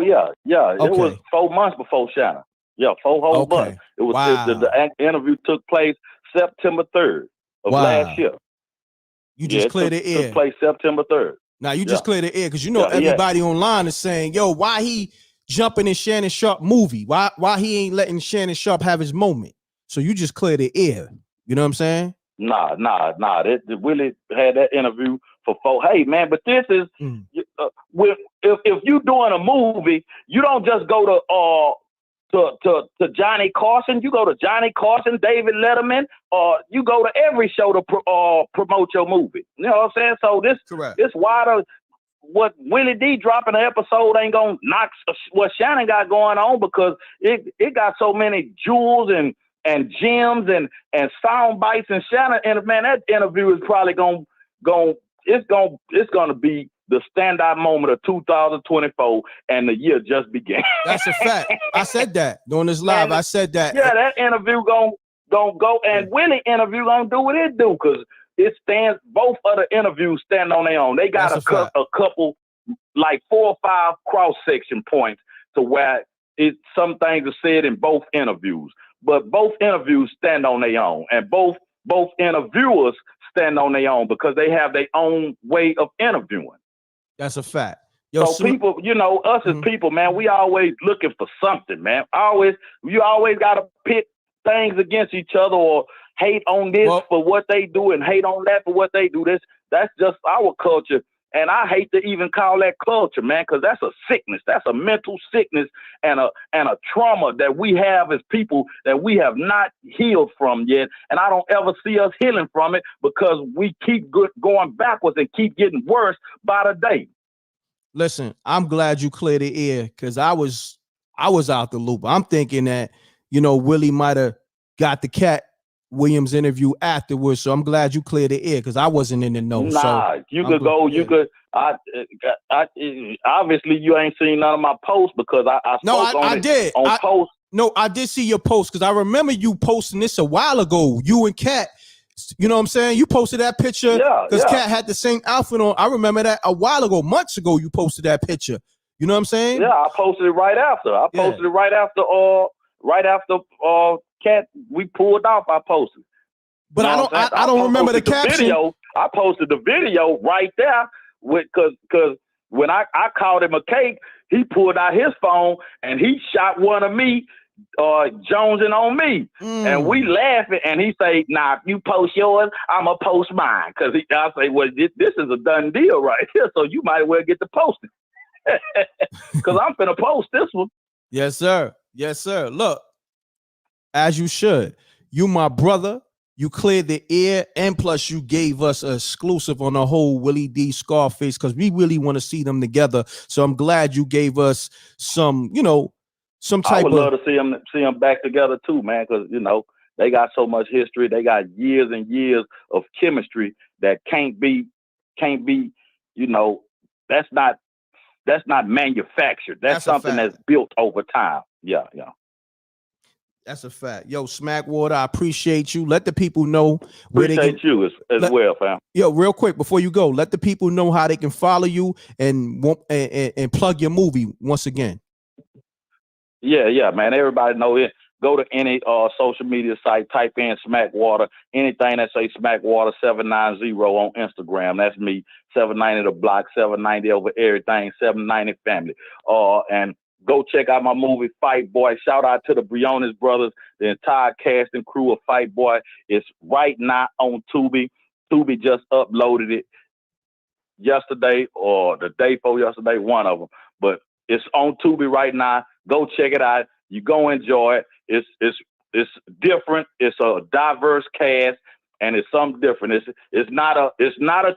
was 4 months before Shannon. Yeah, 4 whole months. It was the interview took place September 3rd of last year. You just cleared the air. Took place September 3rd. Now you just cleared the air, because everybody online is saying, yo, why he jumping in Shannon Sharpe movie? Why he ain't letting Shannon Sharpe have his moment? So you just cleared the air. You know what I'm saying? Nah. Willie had that interview for 4. Hey man, but this is if you doing a movie, you don't just go to Johnny Carson. You go to Johnny Carson, David Letterman, or you go to every show to promote your movie. You know what I'm saying? So this wider, what Willie D dropping an episode ain't gonna knock what Shannon got going on, because it got so many jewels and gems and sound bites and Shannon. And man, that interview is probably gonna be the standout moment of 2024, and the year just began. That's a fact. I said that during this live. I said that. Yeah, that interview gonna go, and Willie interview gonna do what it do, because it stands. Both other interviews stand on their own. They got a couple, like 4 or 5 cross section points to where some things are said in both interviews, but both interviews stand on their own, and both interviewers stand on their own, because they have their own way of interviewing. That's a fact. So people, us as people, man, we always looking for something, man. You always got to pit things against each other, or hate on this for what they do and hate on that for what they do. That's just our culture. And I hate to even call that culture, man, because that's a sickness. That's a mental sickness and a trauma that we have as people that we have not healed from yet. And I don't ever see us healing from it, because we keep going backwards and keep getting worse by the day. Listen, I'm glad you cleared the air, because I was out the loop. I'm thinking that, Willie might have got the Katt Williams interview afterwards, so I'm glad you cleared the air, because I wasn't in the know. You could go. You could. I obviously you ain't seen none of my posts, because I did post. No, I did see your post, because I remember you posting this a while ago. You and Katt, you know what I'm saying? You posted that picture because Katt had the same outfit on. I remember that a while ago, months ago. You posted that picture. You know what I'm saying? Yeah, I posted it right after. Right after Katt, we pulled off. I posted. But I don't remember the caption. Video. I posted the video right there because when I called him a cake, he pulled out his phone and he shot one of me, jonesing on me, and we laughing. And he say, "Nah, if you post yours, I'ma post mine." Because I say, "Well, this is a done deal right here, so you might as well get to posting." Because I'm finna post this one. Yes, sir. Yes, sir. Look, as you should. You my brother. You cleared the air, and plus you gave us an exclusive on the whole Willie D Scarface, because we really want to see them together. So I'm glad you gave us some, some type of. I would love to see them back together too, man, because they got so much history. They got years and years of chemistry that can't be. That's not manufactured. That's something that's built over time. Yeah. That's a fact. Yo, Smackwater, I appreciate you. Let the people know where appreciate you as well, fam. Yo, real quick before you go, let the people know how they can follow you and plug your movie once again. Yeah, man. Everybody know it. Go to any social media site, type in Smackwater. Anything that say Smackwater 790 on Instagram. That's me. 790 the block, 790 over everything, 790 family. And go check out my movie, Fight Boy. Shout out to the Briones brothers, the entire cast and crew of Fight Boy. It's right now on Tubi. Tubi just uploaded it yesterday or the day before yesterday, one of them. But it's on Tubi right now. Go check it out. You go enjoy it. It's different. It's a diverse cast. and it's something different. It's not a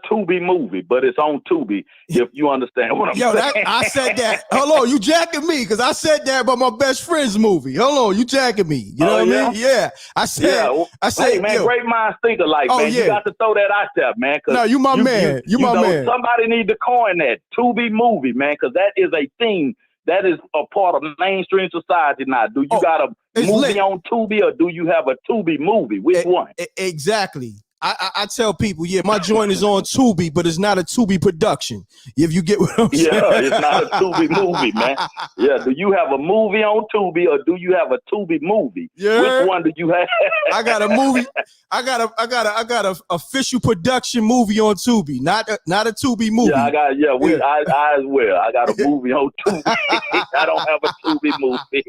Tubi movie, but it's on Tubi. If you understand what I'm saying. I said that. Hold on, you jacking me because I said that about my best friend's movie. Hold on, you jacking me. You know what I mean? Yeah. I said, hey, man, great minds think alike, man. You got to throw that out there, man. No, you my man. You my man. Somebody need to coin that Tubi movie, man, because that is a thing that is a part of mainstream society now. Do you got a movie on Tubi or do you have a Tubi movie? Which one? Exactly. I tell people, my joint is on Tubi, but it's not a Tubi production. If you get what I'm saying. Yeah, it's not a Tubi movie, man. Yeah, do you have a movie on Tubi or do you have a Tubi movie? Yeah. Which one do you have? I got a movie. I got a official production movie on Tubi, not a Tubi movie. Yeah, I as well. I got a movie on Tubi. I don't have a Tubi movie.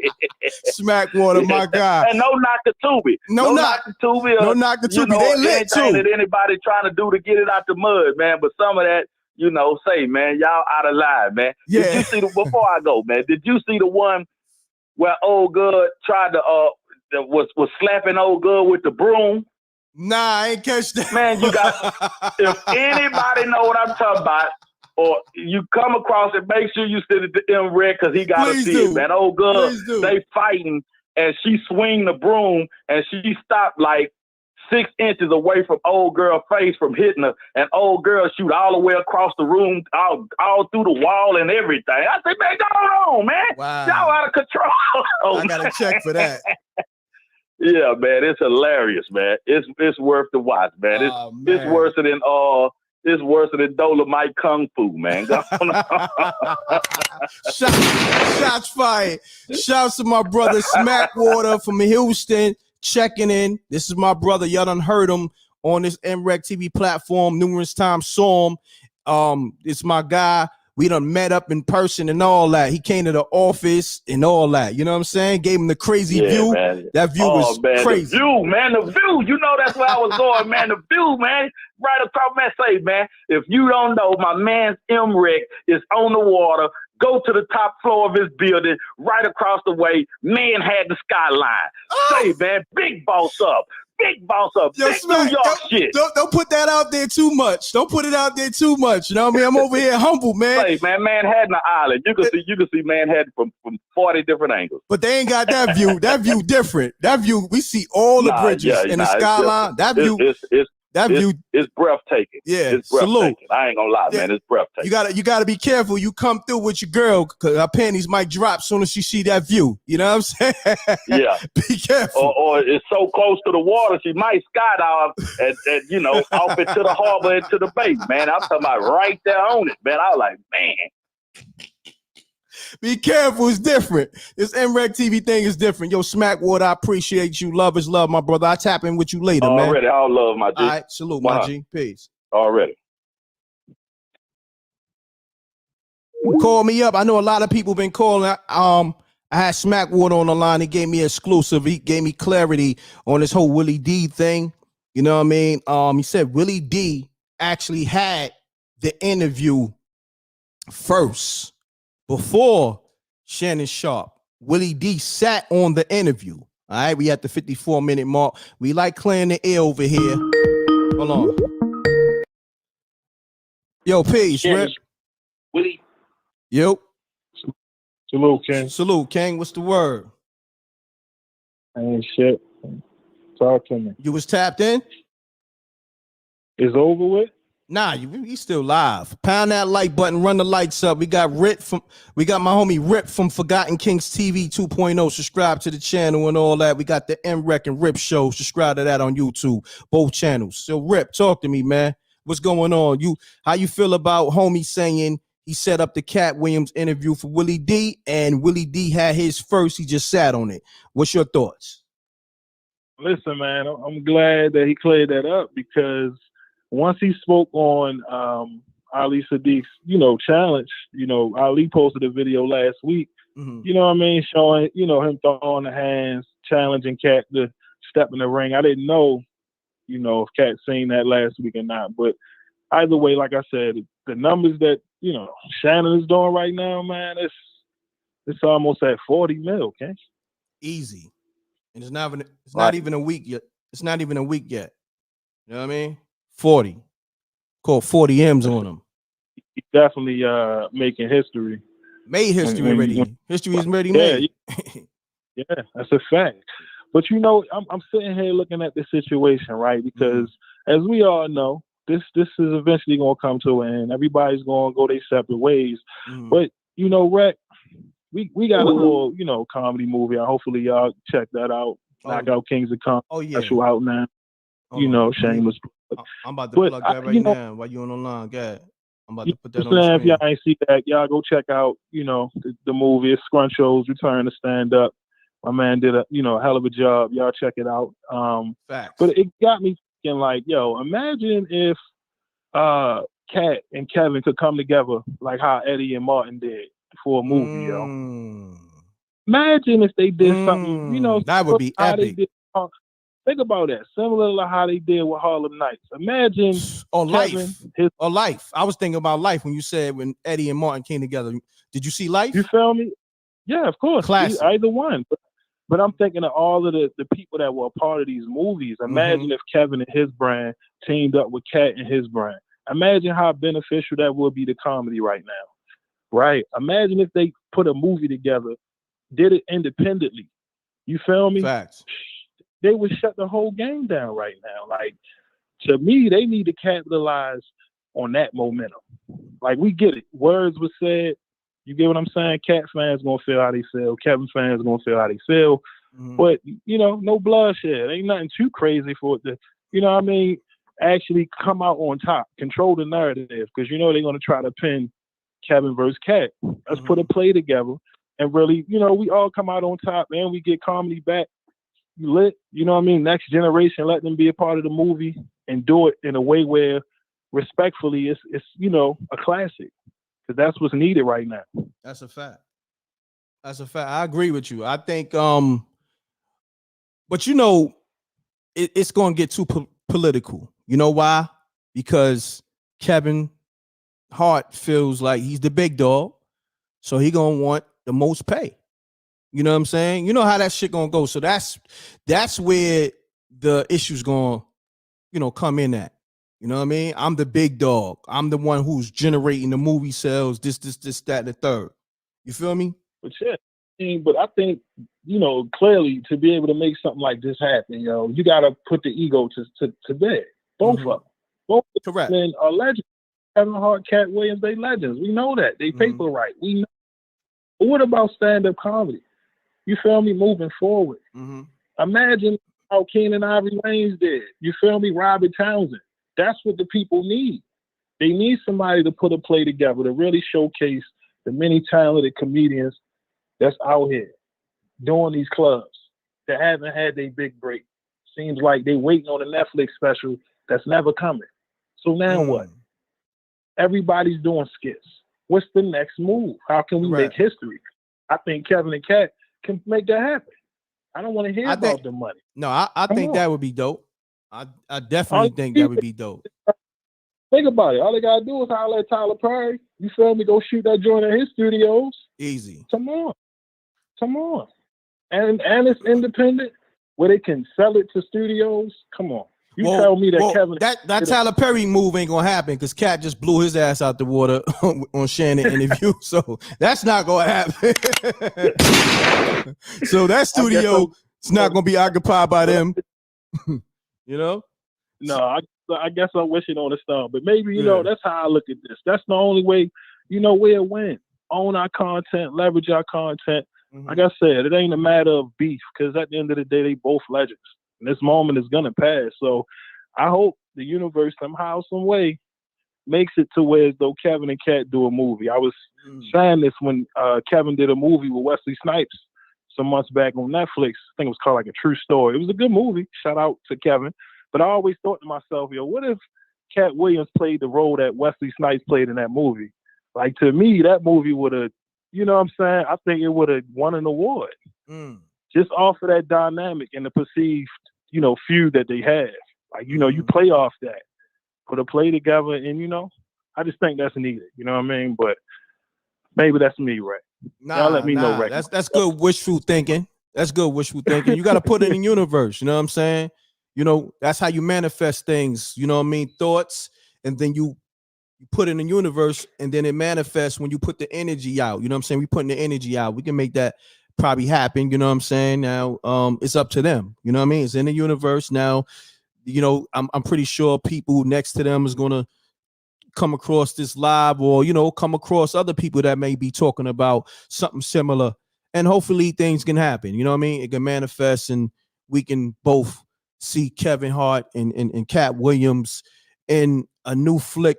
Smackwater, my guy. And no knock to Tubi. No knock to Tubi. No knock to Tubi. They lit too. That anybody trying to do to get it out the mud, man. But some of that, say, man, y'all out of line, man. Yeah. Did you see before I go, man? Did you see the one where old girl tried to was slapping old girl with the broom? Nah, I ain't catch that. Man, you got. If anybody know what I'm talking about, or you come across it, make sure you send it to m.reck because he got to see it, man. Old girl, they fighting, and she swing the broom, and she stopped like 6 inches away from old girl face from hitting her, and old girl shoot all the way across the room, all through the wall and everything. I said, man, go on, man. Wow. Y'all out of control. I gotta check for that. Yeah, man, it's hilarious, man. It's worth the watch, man. It's worse than Dolomite Kung Fu, man. Shots fired. Shouts to my brother Smackwater from Houston. Checking in. This is my brother. Y'all done heard him on this m.reck TV platform numerous times. Saw him. It's my guy. We done met up in person and all that. He came to the office and all that. You know what I'm saying? Gave him the crazy view. Man. That view was crazy. The view, man. The view. You know that's where I was going, man. The view, man. Right across, man. Say, man, if you don't know, my man's m.reck is on the water. Go to the top floor of his building, right across the way. Man had the skyline. Say, man, big boss up. Big boss up. Yo, big New York shit. Don't put that out there too much. Don't put it out there too much. You know what I mean? I'm over here humble, man. Hey, man, Manhattan Island. You can see Manhattan from 40 different angles. But they ain't got that view. That view different. That view, we see all the bridges and the skyline. That view. It's breathtaking. Yeah, it's breathtaking. I ain't gonna lie, man. It's breathtaking. You gotta be careful. You come through with your girl because her panties might drop soon as she see that view. You know what I'm saying? Yeah. Be careful. Or it's so close to the water, she might skydive and off into the harbor, into the bay, man. I'm talking about right there on it, man. I was like, man. Be careful, it's different. This m.reck TV thing is different. Yo, Smackwater, I appreciate you. Love is love, my brother. I'll tap in with you later, man. Already, all love, my G. All right, salute, my G. Peace. Already. Call me up. I know a lot of people been calling. I had Smackwater on the line. He gave me exclusive. He gave me clarity on this whole Willie D thing. You know what I mean? He said Willie D actually had the interview first. Before Shannon Sharp, Willie D sat on the interview. All right, we at the 54-minute mark. We like clearing the air over here. Hold on. Yo, peace, Rip. Willie. Yo. Salute, King. Salute, King. What's the word? Ain't shit. Talk to me. You was tapped in? It's over with? Nah, you still live. Pound that like button, run the lights up. We got my homie Rip from Forgotten Kings TV 2.0. Subscribe to the channel and all that. We got the m.reck and Rip show. Subscribe to that on YouTube, both channels. So Rip, talk to me, man. What's going on? How you feel about homie saying he set up the Katt Williams interview for Willie D and Willie D had his first, he just sat on it. What's your thoughts? Listen, man, I'm glad that he cleared that up because once he spoke on Ali Sadiq's, challenge, Ali posted a video last week, you know what I mean, showing, him throwing the hands, challenging Katt to step in the ring. I didn't know, if Katt seen that last week or not. But either way, like I said, the numbers that, Shannon is doing right now, man, it's almost at 40 mil, okay? Easy. And it's not even a week yet. It's not even a week yet. You know what I mean? 40. Called 40 M's on him. He's definitely making history. Made history already. History is already made. Yeah, that's a fact. But you know, I'm sitting here looking at the situation, right? Because as we all know, this is eventually gonna come to an end. Everybody's gonna go their separate ways. But you know, Rec, we got a little, you know, comedy movie. Hopefully y'all check that out. Knockout Kings of Comedy. Oh yeah. Special out now. You know, shameless. I'm about to plug that right now while you on the line. Go ahead. I'm about to put that on the screen. If y'all ain't see that, y'all go check out, you know, the movie. It's Scruncho's Return to Stand Up. My man did a, you know, hell of a job. Y'all check it out. Facts. But it got me thinking, like, yo, imagine if Katt and Kevin could come together like how Eddie and Martin did for a movie, yo. Imagine if they did something, you know, that would be epic. Think about that. Similar to how they did with Harlem Nights. Imagine Life. I was thinking about Life when you said when Eddie and Martin came together. Did you see Life? You feel me? Yeah, of course. Classic. Either one. But I'm thinking of all of the people that were a part of these movies. Imagine if Kevin and his brand teamed up with Katt and his brand. Imagine how beneficial that would be to comedy right now. Right? Imagine if they put a movie together, did it independently. You feel me? Facts. They would shut the whole game down right now. Like, to me, they need to capitalize on that momentum. Like, we get it. Words were said. You get what I'm saying? Katt fans gonna feel how they feel. Kevin fans gonna feel how they feel. But, you know, no bloodshed. Ain't nothing too crazy for it to, you know what I mean, actually come out on top. Control the narrative. Because, you know, they're going to try to pin Kevin versus Katt. Let's put a play together and really, you know, we all come out on top and we get comedy back. Lit, you know what I mean? Next generation, let them be a part of the movie and do it in a way where respectfully it's you know, a classic. Because that's what's needed right now. That's a fact. That's a fact. I agree with you. I think but you know, it's gonna get too political. You know why? Because Kevin Hart feels like he's the big dog, so he gonna want the most pay. You know what I'm saying? You know how that shit gonna go. So that's where the issue's gonna, you know, come in at. You know what I mean? I'm the big dog. I'm the one who's generating the movie sales, this, that, and the third. You feel me? But yeah, but I think, you know, clearly to be able to make something like this happen, you know, you gotta put the ego to bed. Both of them. Both of them are legends. Kevin Hart, Katt Williams, they legends. We know that. They paper right. We know. But what about stand-up comedy? You feel me? Moving forward. Imagine how Keenan Ivory Wayans did. You feel me? Robert Townsend. That's what the people need. They need somebody to put a play together to really showcase the many talented comedians that's out here doing these clubs that haven't had their big break. Seems like they waiting on a Netflix special that's never coming. So now what? Everybody's doing skits. What's the next move? How can we make history? I think Kevin and Katt can make that happen. I don't want to hear about the money. No, I think that would be dope. I definitely think that would be dope. Think about it. All they gotta do is holler at Tyler Perry. You feel me? Go shoot that joint in his studios. Easy. Come on. And it's independent where they can sell it to studios. Come on. You tell me that Kevin that Tyler Perry move ain't gonna happen because Katt just blew his ass out the water on Shannon interview, so that's not gonna happen. So that studio is not gonna be occupied by them. You know? No, I guess I'm wishing on a star, but maybe you know that's how I look at this. That's the only way. You know, we'll win. Own our content, leverage our content. Like I said, it ain't a matter of beef because at the end of the day, they both legends. And this moment is gonna pass. So I hope the universe somehow, some way, makes it to where as though Kevin and Katt do a movie. I was saying this when Kevin did a movie with Wesley Snipes some months back on Netflix. I think it was called like A True Story. It was a good movie. Shout out to Kevin. But I always thought to myself, yo, what if Katt Williams played the role that Wesley Snipes played in that movie? Like, to me, that movie would have, you know what I'm saying? I think it would have won an award. Just off of that dynamic and the perceived, you know, feud that they have. Like, you know, you play off that. Put a play together and, you know, I just think that's needed. You know what I mean? But maybe that's me, right? Y'all let me know, right? That's good wishful thinking. That's good wishful thinking. You got to put it in the universe. You know what I'm saying? You know, that's how you manifest things. You know what I mean? Thoughts, and then you put it in the universe, and then it manifests when you put the energy out. You know what I'm saying? We putting the energy out. We can make that probably happen. You know what I'm saying? Now, it's up to them. You know what I mean? It's in the universe now. You know, I'm pretty sure people next to them is gonna come across this live, or come across other people that may be talking about something similar, and hopefully things can happen. You know what I mean? It can manifest, and we can both see Kevin Hart and Katt Williams in a new flick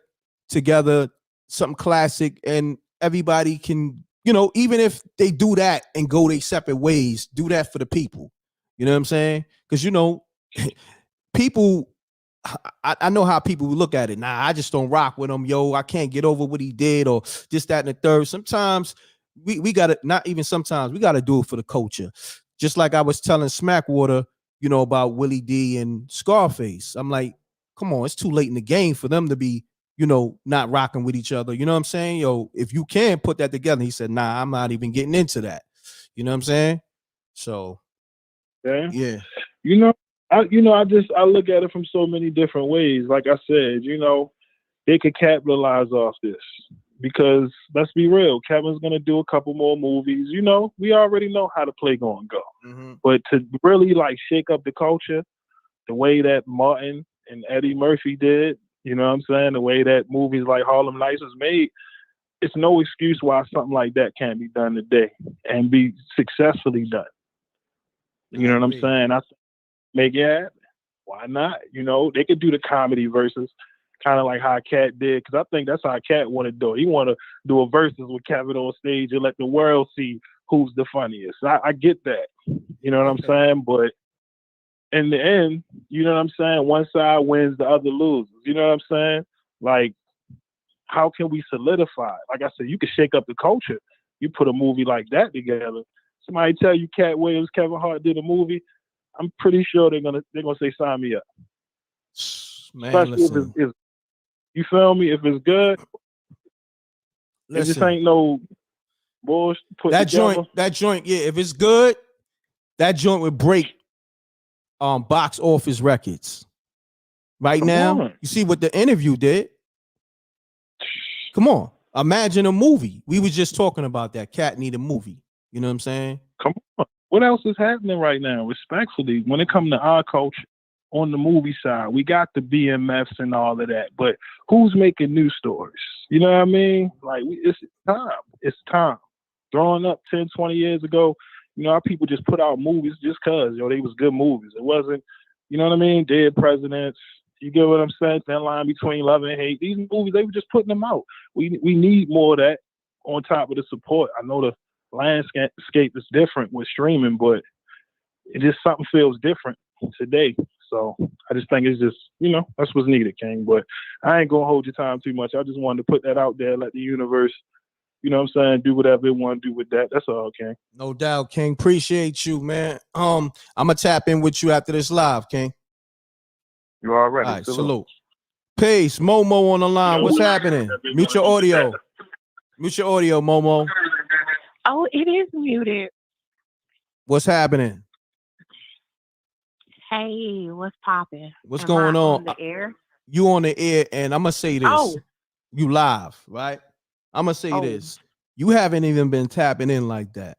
together, something classic, and everybody can, even if they do that and go their separate ways, do that for the people. You know what I'm saying? Because people, I know how people look at it. Nah, I just don't rock with him. Yo, I can't get over what he did, or this, that, and the third. Sometimes we gotta, not even sometimes, we gotta do it for the culture. Just like I was telling Smackwater, about Willie D and Scarface. I'm like, come on, it's too late in the game for them to be, not rocking with each other. You know what I'm saying? Yo, if you can put that together. He said, nah, I'm not even getting into that. You know what I'm saying? So, yeah. I look at it from so many different ways. Like I said, they could capitalize off this, because let's be real, Kevin's gonna do a couple more movies. We already know how the play gonna go. Mm-hmm. But to really like shake up the culture, the way that Martin and Eddie Murphy did, you know what I'm saying, the way that movies like Harlem Nights was made, it's no excuse why something like that can't be done today and be successfully done. You know what I'm saying? I make it happen. Why not? They could do the comedy versus, kind of like how Katt did, because I think that's how Katt want to do it. He want to do a versus with Kevin on stage and let the world see who's the funniest. I get that. You know what I'm saying? But in the end, you know what I'm saying? One side wins, the other loses. You know what I'm saying? Like, how can we solidify? Like I said, you can shake up the culture. You put a movie like that together. Somebody tell you Katt Williams, Kevin Hart did a movie, I'm pretty sure they're gonna say sign me up. Man, especially if you feel me? If it's good, it just ain't no bullshit put together. That joint, yeah. If it's good, that joint would break box office records. Right now, you see what the interview did. Come on, imagine a movie. We was just talking about that. Katt need a movie. You know what I'm saying? Come on. What else is happening right now? Respectfully, when it comes to our culture on the movie side, we got the BMFs and all of that, but who's making news stories? You know what I mean? Like, it's time. It's time. Growing up 10, 20 years ago, our people just put out movies just because, they was good movies. It wasn't, you know what I mean? Dead Presidents. You get what I'm saying? That line between love and hate. These movies, they were just putting them out. We need more of that on top of the support. I know the landscape is different with streaming, but it just something feels different today. So I just think it's just, that's what's needed, King. But I ain't gonna hold your time too much. I just wanted to put that out there, let the universe, you know what I'm saying, do whatever it want to do with that. That's all, King. No doubt, King. Appreciate you, man. I'm gonna tap in with you after this live, King. You all right? All right, salute. Peace. Momo on the line. What's happening? Mute your audio. Mute your audio, Momo. Oh, it is muted. What's happening? Hey, what's popping? What's going on? The air? You on the air, and I'm gonna say this. Oh. You live, right? I'm gonna say this. You haven't even been tapping in like that.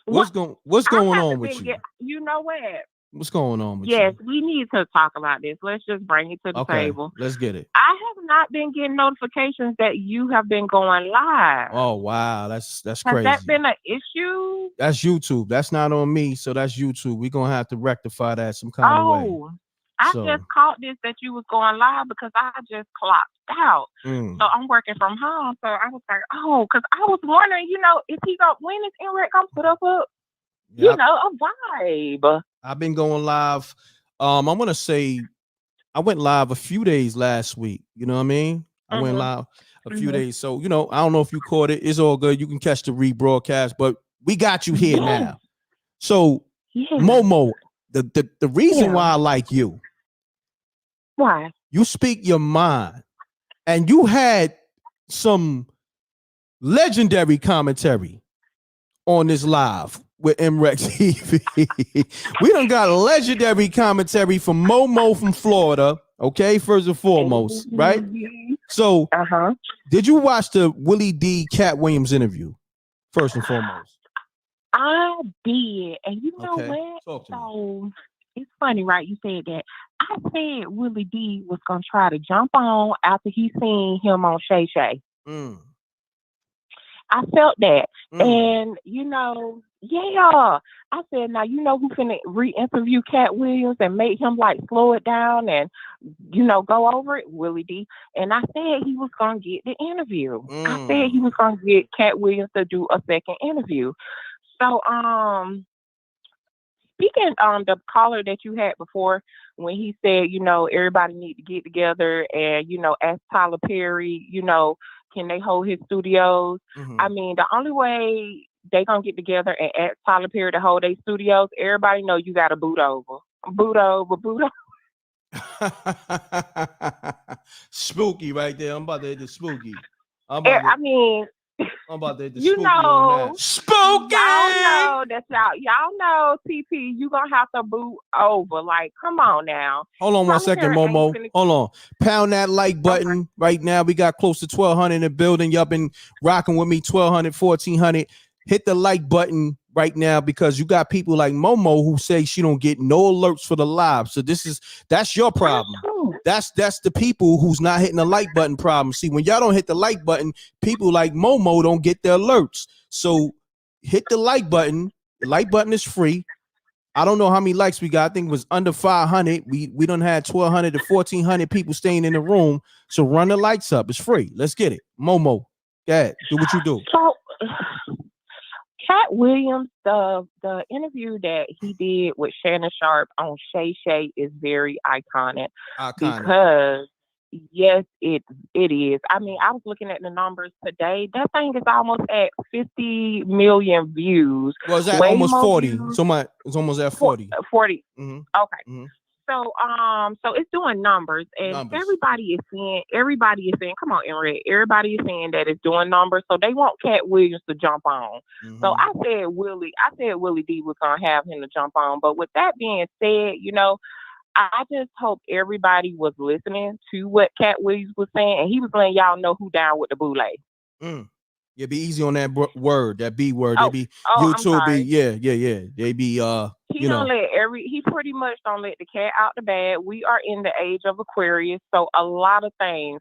What's going on with you? You know what? What's going on with you? Yes, we need to talk about this. Let's just bring it to the table. Let's get it. I have not been getting notifications that you have been going live. Oh wow, that's crazy. Has that been an issue? That's YouTube. That's not on me, so that's YouTube. We're gonna have to rectify that some kind of way. I just caught this that you was going live because I just clocked out. So I'm working from home. So I was like, because I was wondering, if when is m.reck gonna put up a vibe? I've been going live. I'm gonna say I went live a few days last week. You know what I mean? I went live a few days. So, I don't know if you caught it. It's all good. You can catch the rebroadcast, but we got you here now. So Momo, the reason why I like you. Why? You speak your mind, and you had some legendary commentary on this live. with m.reck TV. We done got legendary commentary from Momo from Florida. Okay, first and foremost, right? So, did you watch the Willie D. Katt Williams interview? First and foremost, I did, and you know what? So it's funny, right? You said that. I said Willie D was gonna try to jump on after he seen him on Shay Shay. I felt that. And, you know, I said, now, you know who finna re-interview Katt Williams and make him, like, slow it down and, you know, go over it? Willie D. And I said he was going to get the interview. I said he was going to get Katt Williams to do a second interview. So, speaking the caller that you had before, when he said, you know, everybody need to get together and, you know, ask Tyler Perry, you know, can they hold his studios? I mean, the only way they gonna get together and ask Tyler Perry to hold their studios, everybody know you got to boot over. Spooky right there. I'm about to hit the spooky. I'm about to hit the spooky on that. Spooky! Y'all know, TP, you gonna have to boot over. Like, come on now. Hold on 1 second, Momo. Hold on. Pound that like button right now. We got close to 1,200 in the building. Y'all been rocking with me, 1,200, 1,400. Hit the like button right now because you got people like Momo who say she don't get no alerts for the live. So that's your problem. That's the people who's not hitting the like button problem. See, when y'all don't hit the like button, people like Momo don't get the alerts. So hit the like button. The like button is free. I don't know how many likes we got. I think it was under 500. We done had 1,200 to 1,400 people staying in the room. So run the lights up. It's free. Let's get it. Momo, go ahead. Do what you do. So, Katt Williams, the interview that he did with Shannon Sharp on Shay Shay is very iconic. Because yes, it is. I mean, I was looking at the numbers today. That thing is almost at 50 million views. Well, it's at almost 40. It's almost at 40. 40. Okay. So it's doing numbers, and everybody is saying, come on, m.reck, everybody is saying that it's doing numbers, so they want Katt Williams to jump on. So I said Willie D was gonna have him to jump on. But with that being said, you know, I just hope everybody was listening to what Katt Williams was saying, and he was letting y'all know who down with the boule. Yeah, be easy on that word, that B word. They be YouTube be They be he don't let he pretty much don't let the cat out the bag. We are in the age of Aquarius, so a lot of things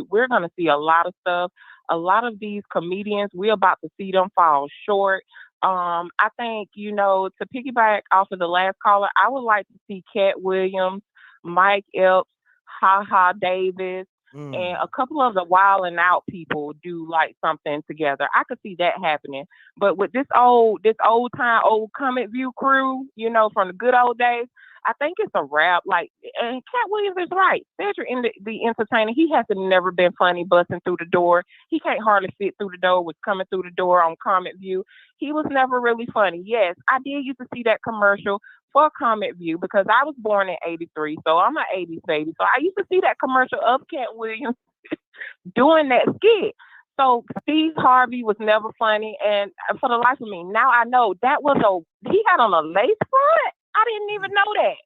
we're gonna see a lot of stuff. A lot of these comedians, we're about to see them fall short. I think, you know, to piggyback off of the last caller, I would like to see Katt Williams, Mike Epps, Ha Davis, and a couple of the Wild and Out people do like something together. I could see that happening. But with this old Comic View crew, you know, from the good old days, I think it's a wrap. Like, and Katt Williams is right. Cedric, the entertainer, he has never been funny busting through the door. He can't hardly fit through the door, was coming through the door on Comic View. He was never really funny. Yes, I did used to see that commercial for Comic View because I was born in 83, so I'm an 80s baby. So I used to see that commercial of Katt Williams doing that skit. So Steve Harvey was never funny, and for the life of me, now I know that was he had on a lace front. I didn't even know that.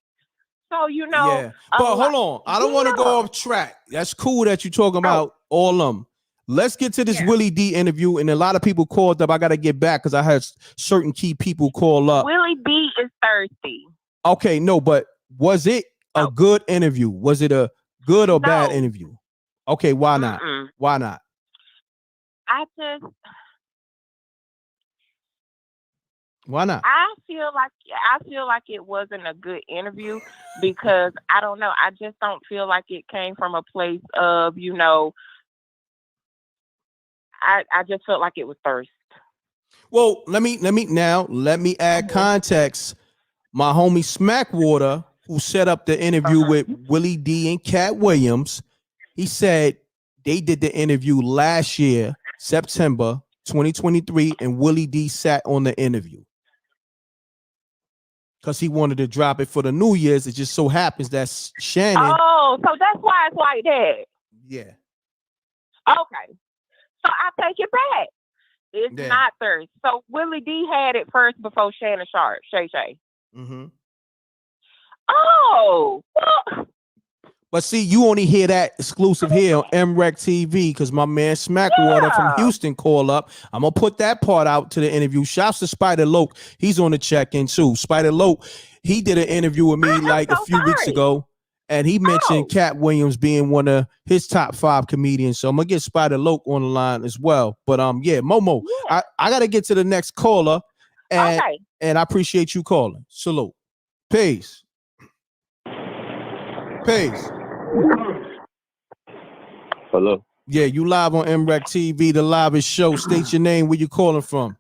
So, you know. Yeah. But hold on. I don't want to go off track. That's cool that you're talking about all of them. Let's get to this Willie D interview. And a lot of people called up. I got to get back because I had certain key people call up. Willie D is thirsty. Okay, no, but was it a good interview? Was it a good or bad interview? Okay, why not? Why not? Why not? I feel like it wasn't a good interview because I don't know. I just don't feel like it came from a place of, you know, I just felt like it was thirst. Well, let me add context. My homie Smackwater, who set up the interview with Willie D and Katt Williams, he said they did the interview last year, September 2023, and Willie D sat on the interview because he wanted to drop it for the New Year's. It just so happens that Shannon. Oh, so that's why it's like that. Yeah. Okay. So I take it back. It's not thirst. So Willie D had it first before Shannon Sharp, Shay Shay. Mm-hmm. Oh, well. But see, you only hear that exclusive here on m.reck.tv because my man Smackwater from Houston call up. I'm gonna put that part out to the interview. Shouts to Spider Loke. He's on the check-in too. Spider Loke, he did an interview with me like a few weeks ago, and he mentioned Katt Williams being one of his top 5 comedians. So I'm gonna get Spider Loke on the line as well. But yeah, Momo, I gotta get to the next caller, and I appreciate you calling. Salute. Peace. Peace. Hello. Yeah, you live on m.reck.tv, the livest show. State your name, where you calling from.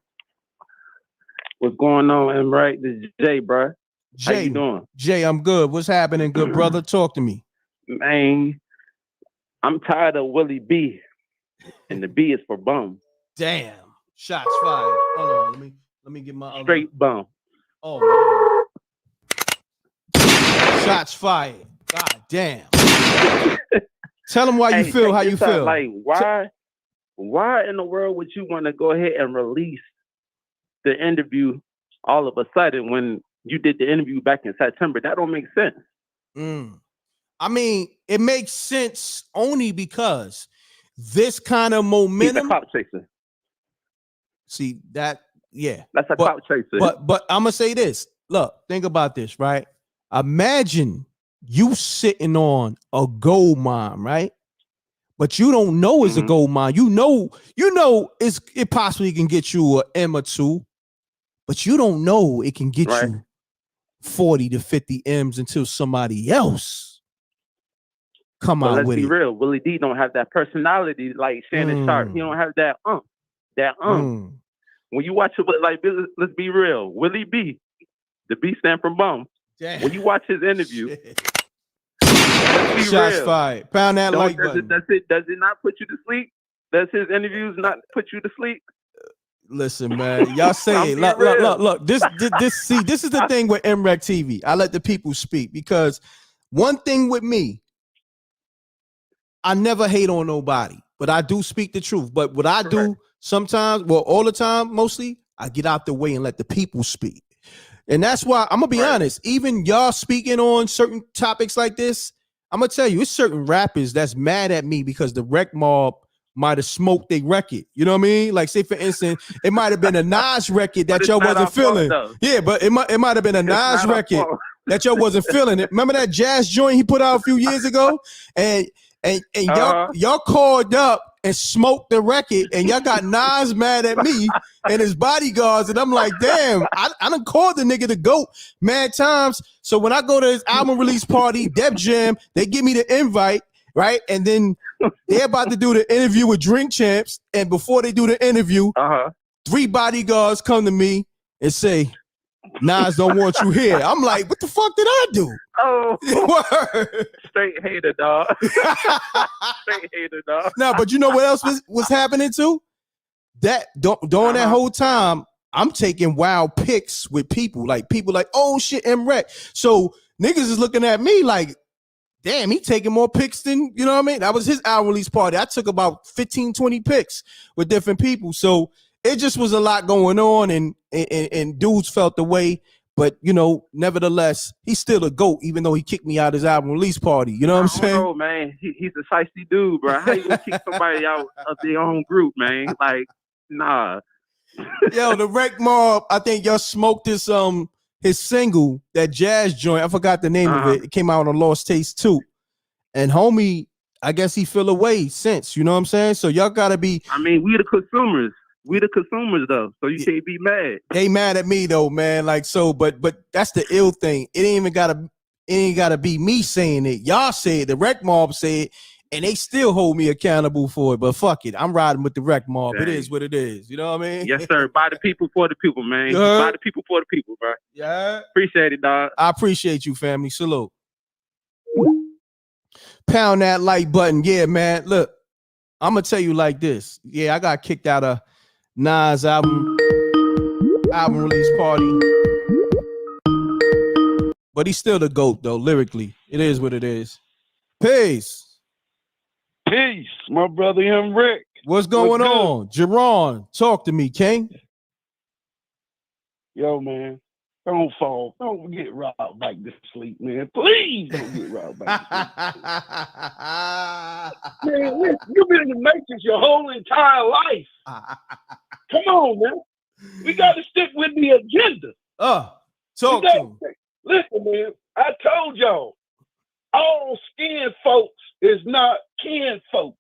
What's going on, m.reck? This is Jay, bro. Jay, how you doing? Jay, I'm good. What's happening, good brother? Talk to me. Man, I'm tired of Willie B, and the B is for bum. Damn. Shots fired. Hold on, let me get my straight bum. Oh man. Shots fired. God damn. Tell them why you feel how you feel. Like, why in the world would you want to go ahead and release the interview all of a sudden when you did the interview back in September? That don't make sense. I mean, it makes sense only because this kind of momentum. He's a clout chaser. See that? Yeah, that's a clout chaser. But I'm gonna say this. Look, think about this, right? Imagine you sitting on a gold mine, right? But you don't know it's a gold mine. You know it possibly can get you an M or 2, but you don't know it can get you 40 to 50 M's until somebody else come out with it. Let's be real. Willie D don't have that personality like Shannon Sharp. He don't have that When you watch it, like, let's be real. Willie B, the B stand for bum. Damn. When you watch his interview, shots fired. Pound that like button. Does it not put you to sleep? Does his interviews not put you to sleep? Listen, man, y'all say it. Look. This is the thing with m.reck.tv. I let the people speak because one thing with me, I never hate on nobody, but I do speak the truth. But what I do sometimes, well, all the time, mostly, I get out the way and let the people speak. And that's why I'm gonna be honest, even y'all speaking on certain topics like this, I'm gonna tell you, it's certain rappers that's mad at me because the rec mob might have smoked their record. You know what I mean? Like, say for instance, it might have been a Nas record that y'all wasn't feeling. Yeah, but it might have been a Nas record that y'all wasn't feeling it. Remember that jazz joint he put out a few years ago? And y'all called up and smoked the record, and y'all got Nas mad at me and his bodyguards, and I'm like, damn, I done called the nigga the GOAT mad times. So when I go to his album release party, Def Jam, they give me the invite, right? And then they're about to do the interview with Drink Champs, and before they do the interview, 3 bodyguards come to me and say, Nas don't want you here. I'm like, what the fuck did I do? Oh, straight hater, dog. Straight hater, dog. No, but you know what else was happening too? That during that whole time, I'm taking wild pics with people. Like, oh shit, m.reck. So niggas is looking at me like, damn, he taking more pics than, you know what I mean? That was his album release party. I took about 15, 20 pics with different people. So it just was a lot going on, and dudes felt the way. But, you know, nevertheless, he's still a GOAT, even though he kicked me out of his album release party. You know what I'm saying? Oh, man, he's a shiesty dude, bro. How you gonna kick somebody out of their own group, man? Like, nah. Yo, the Rec Mob, I think y'all smoked this his single, that jazz joint. I forgot the name of it. It came out on Lost Taste 2. And homie, I guess he fell away since. You know what I'm saying? So y'all gotta be. I mean, we the consumers. We the consumers though, so you can't be mad. They mad at me though, man. Like, so, but that's the ill thing. It ain't gotta be me saying it. Y'all say it, the Rec Mob say it, and they still hold me accountable for it. But fuck it, I'm riding with the Rec Mob. Dang. It is what it is. You know what I mean? Yes, sir. By the people, for the people, man. By the people, for the people, bro. Yeah. Appreciate it, dog. I appreciate you, family. Salute. Pound that like button. Yeah, man. Look, I'm gonna tell you like this. Yeah, I got kicked out of Nas album release party, but he's still the GOAT though. Lyrically, it is what it is. Peace, my brother m.reck. What's going on? Jerron, talk to me, King. Yo, man, don't fall. Don't get robbed back to sleep, man. Please don't get robbed back to sleep. Man, listen, you've been in the Matrix your whole entire life. Come on, man. We got to stick with the agenda. Talk to him. Listen, man, I told y'all, all skin folks is not kin folks.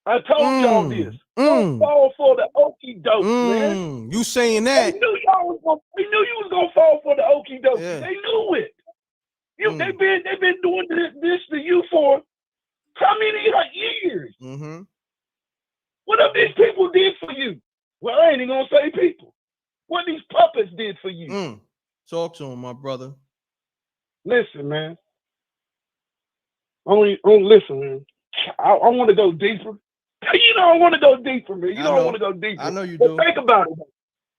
I told y'all this. Don't fall for the okie doke, man. You saying that? We knew you was gonna fall for the okie doke. Yeah. They knew it. They've been doing this to you for how many years? What have these people did for you? Well, I ain't even gonna say people. What these puppets did for you? Talk to him, my brother. Listen, man. Listen, man. I want to go deeper. You know, I want to go deeper, man. You know, I want to go deeper. I know you but do. Think about it.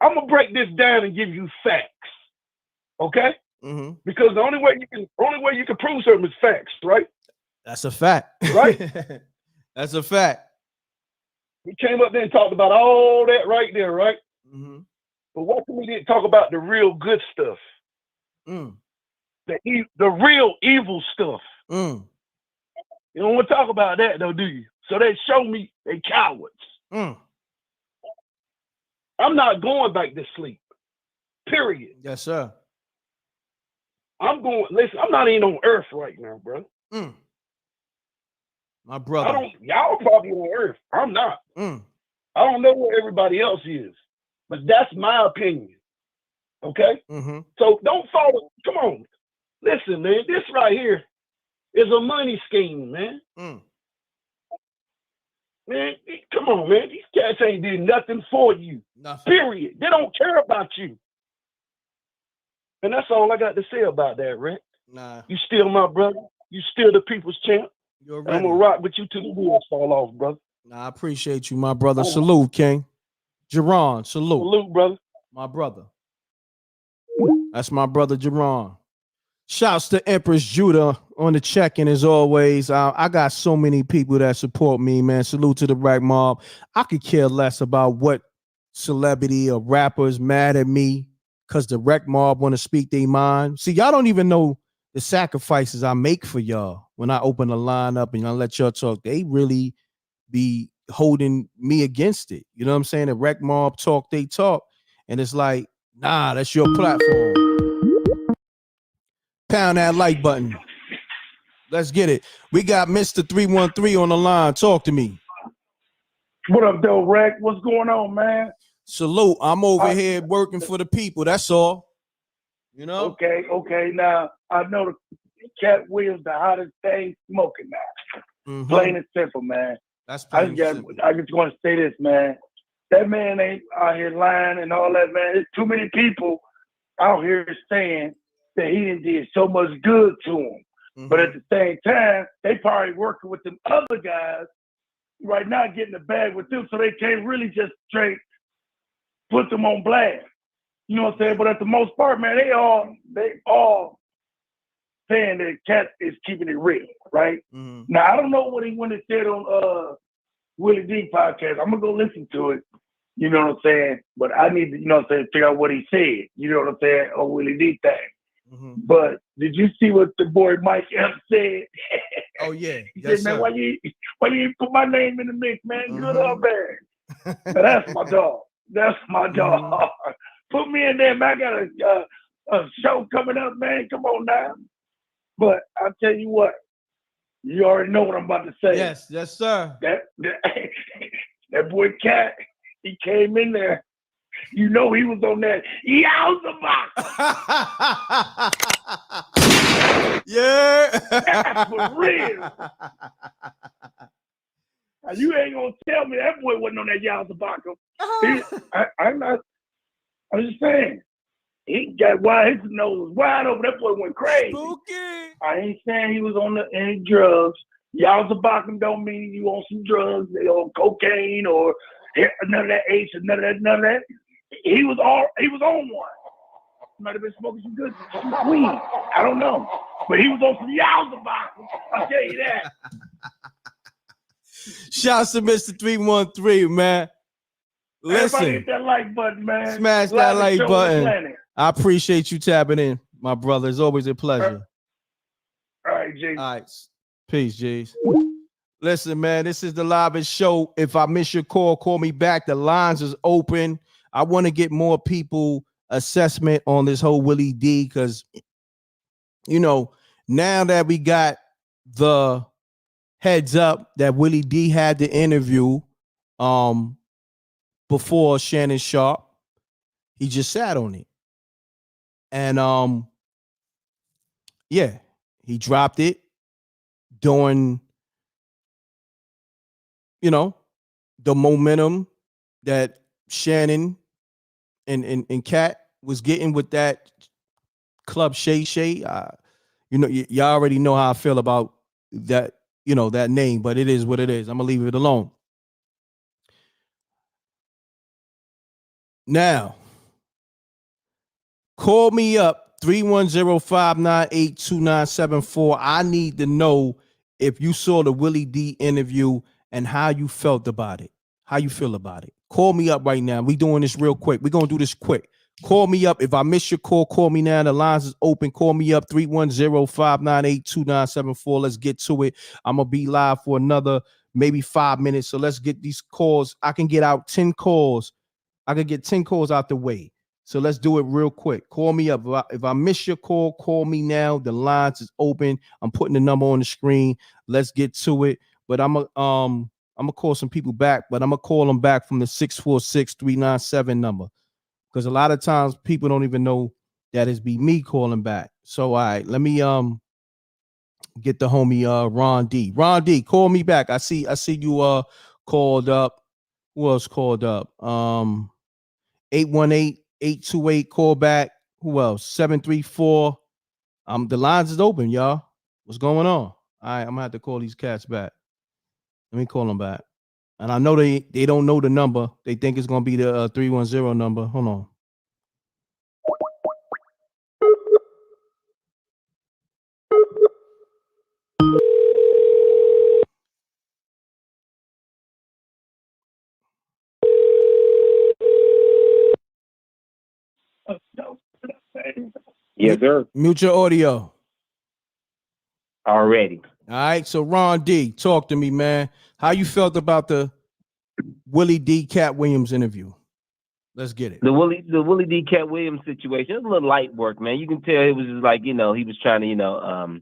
I'm gonna break this down and give you facts. Okay? Because the only way you can prove something is facts, right? That's a fact. Right? That's a fact. We came up there and talked about all that right there, right? But what we didn't talk about the real good stuff. The real evil stuff. You don't want to talk about that though, do you? So they show me they cowards. I'm not going back to sleep. Period. Yes, sir. Listen, I'm not even on Earth right now, bro. My brother. Y'all probably on Earth. I'm not. I don't know where everybody else is. But that's my opinion. Okay? So don't follow. Come on. Listen, man, this right here is a money scheme, man. Man, come on, man. These cats ain't did nothing for you. Nothing. Period. They don't care about you. And that's all I got to say about that, Rick. Nah. You still my brother. You still the people's champ. I'm going to rock with you till the wheels fall off, brother. Nah, I appreciate you, my brother. Salute, King. Jerron, salute. Salute, brother. My brother. That's my brother, Jerron. Shouts to Empress Judah on the check-in as always. I got so many people that support me, man. Salute to the Rack Mob. I could care less about what celebrity or rapper is mad at me because the Rack Mob want to speak their mind. See, y'all don't even know the sacrifices I make for y'all when I open the line up and I let y'all talk. They really be holding me against it. You know what I'm saying? The Rack Mob talk, they talk. And it's like, nah, that's your platform. Pound that like button. Let's get it. We got Mr. 313 on the line. Talk to me. What up, though, Rack? What's going on, man? Salute. I'm over here working for the people. That's all. You know? Okay. Now, I know the Katt Williams, the hottest thing smoking now. Plain and simple, man. That's plain and simple. I just want to say this, man. That man ain't out here lying and all that, man. There's too many people out here saying that he did so much good to him. But at the same time, they probably working with them other guys right now, getting the bag with them, so they can't really just straight put them on blast. You know what I'm saying? But at the most part, man, they all saying that Katt is keeping it real, right? Now, I don't know what he went and said on Willie D podcast. I'm gonna go listen to it. You know what I'm saying? But I need to, you know what I'm saying, figure out what he said. You know what I'm saying? On Willie D thing. But did you see what the boy Mike M said? Oh yeah. He said, man, why you ain't put my name in the mix, man? Good or bad? Now, that's my dog. That's my dog. Put me in there, man. I got a show coming up, man. Come on now. But I'll tell you what, you already know what I'm about to say. Yes, sir. That boy Katt, he came in there. You know he was on that Yowza box. Yeah. That's for real. Now, you ain't gonna tell me that boy wasn't on that Yowza box. I'm just saying. He got his nose was wide open. That boy went crazy. Spooky. I ain't saying he was on any drugs. Yowza box don't mean you on some drugs. They on cocaine or none of that H or none of that. He was on one. Might have been smoking some good weed. I don't know. But he was on some Yowza box. I'll tell you that. Shouts to Mr. 313, man. Listen. Everybody hit that like button, man. Smash that like button. I appreciate you tapping in, my brother. It's always a pleasure. All right, G. All right. Peace, G's. Listen, man, this is the livest show. If I miss your call me back. The lines is open. I want to get more people assessment on this whole Willie D because, you know, now that we got the heads up that Willie D had the interview before Shannon Sharp, he just sat on it. And yeah, he dropped it during, you know, the momentum that Shannon and Katt was getting with that Club Shay Shay. You know, y'all already know how I feel about that, you know, that name, but it is what it is. I'm gonna leave it alone. Now, call me up 310-598-2974. I need to know if you saw the Willie D interview and how you felt about it. How you feel about it. Call me up right now. We doing this real quick. We're going to do this quick. Call me up. If I miss your call me now. The lines is open. Call me up 310-598-2974. Let's get to it. I'm going to be live for another maybe 5 minutes. So let's get these calls. I can get out 10 calls. I can get 10 calls out the way. So let's do it real quick. Call me up. If I miss your call me now. The lines is open. I'm putting the number on the screen. Let's get to it. But I'm gonna call some people back, but I'm gonna call them back from the 646-397 number. Because a lot of times people don't even know that it's be me calling back. So all right, let me get the homie Ron D. Ron D, call me back. I see you called up. Who else called up? 818-828 call back. Who else? 734. The lines is open, y'all. What's going on? All right, I'm gonna have to call these cats back. Let me call them back. And I know they don't know the number. They think it's gonna be the 310 number. Hold on. Yes, sir. Mute your audio. Already. All right. So Ron D, talk to me, man. How you felt about the Willie D. Katt Williams interview? Let's get it. The Willie D. Katt Williams situation, it was a little light work, man. You can tell it was just like, you know, he was trying to, you know,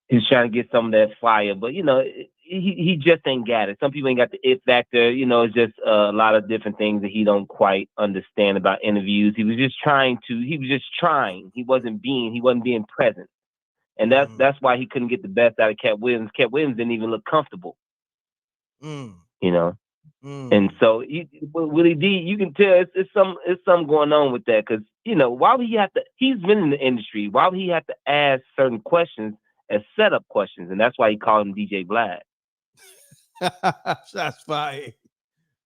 he was trying to get some of that fire, but you know, he just ain't got it. Some people ain't got the it factor. You know, it's just a lot of different things that he don't quite understand about interviews. He was just trying. He wasn't being present. And that's why he couldn't get the best out of Katt Williams. Katt Williams didn't even look comfortable. You know? And so Willie D, you can tell it's something going on with that. Cause you know, he's been in the industry, why would he have to ask certain questions as setup questions? And that's why he called him DJ Vlad. Shots fired.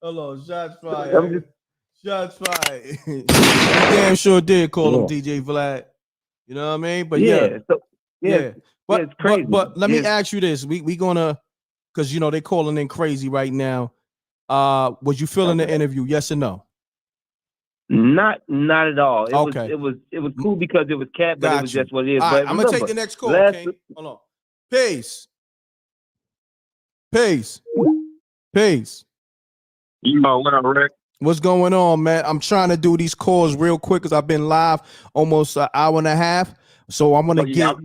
Hold on, shots fired. Shots fired. Damn sure did call him DJ Vlad. You know what I mean? But yeah. But it's crazy. But let me ask you this. We gonna, because you know they calling in crazy right now. Was you feeling the interview? Yes or no? Not at all. It was cool because it was Katt, but it was just what it is. All right, I'm gonna take the next call. Okay? Hold on. Peace. Yo, what up, Rick? What's going on, man? I'm trying to do these calls real quick because I've been live almost an hour and a half. So I'm gonna get.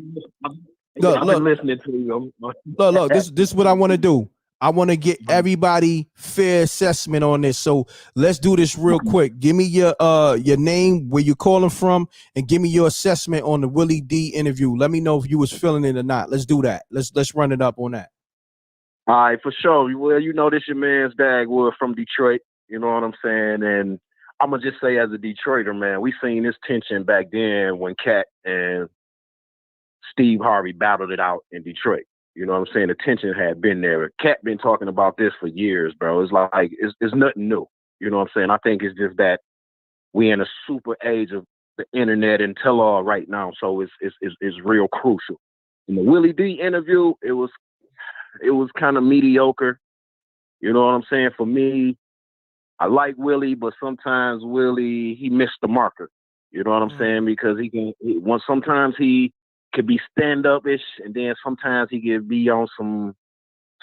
I've been listening to you. Look. This is what I want to do. I want to get everybody fair assessment on this. So let's do this real quick. Give me your name, where you're calling from, and give me your assessment on the Willie D interview. Let me know if you was feeling it or not. Let's do that. Let's run it up on that. All right, for sure. Well, you know, this your man's Dagwood from Detroit. You know what I'm saying? And I'm going to just say as a Detroiter, man, we seen this tension back then when Katt and Steve Harvey battled it out in Detroit. You know what I'm saying? The tension had been there. Katt been talking about this for years, bro. It's like, it's nothing new. You know what I'm saying? I think it's just that we in a super age of the internet and tell-all right now. So it's real crucial. In the Willie D interview, it was kind of mediocre. You know what I'm saying? For me, I like Willie, but sometimes Willie, he missed the marker. You know what I'm saying? Because sometimes he could be stand-up-ish, and then sometimes he could be on some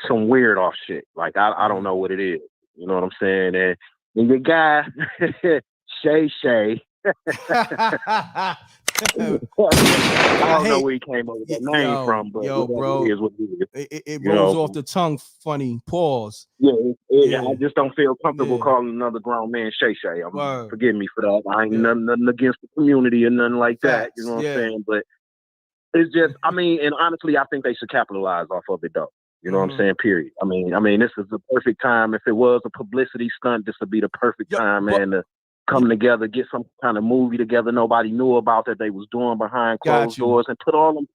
weird off shit. Like, I don't know what it is. You know what I'm saying? And the guy, Shay. I don't know where he came up with that name from, but bro, it rolls off the tongue funny. Pause. Yeah, I just don't feel comfortable calling another grown man Shay. Forgive me for that. I ain't nothing against the community or nothing like that. You know what I'm saying? But it's just, I mean, and honestly, I think they should capitalize off of it, though. You know what I'm saying? Period. I mean, this is the perfect time. If it was a publicity stunt, this would be the perfect time, man, to come together, get some kind of movie together nobody knew about that they was doing behind closed doors, and put all them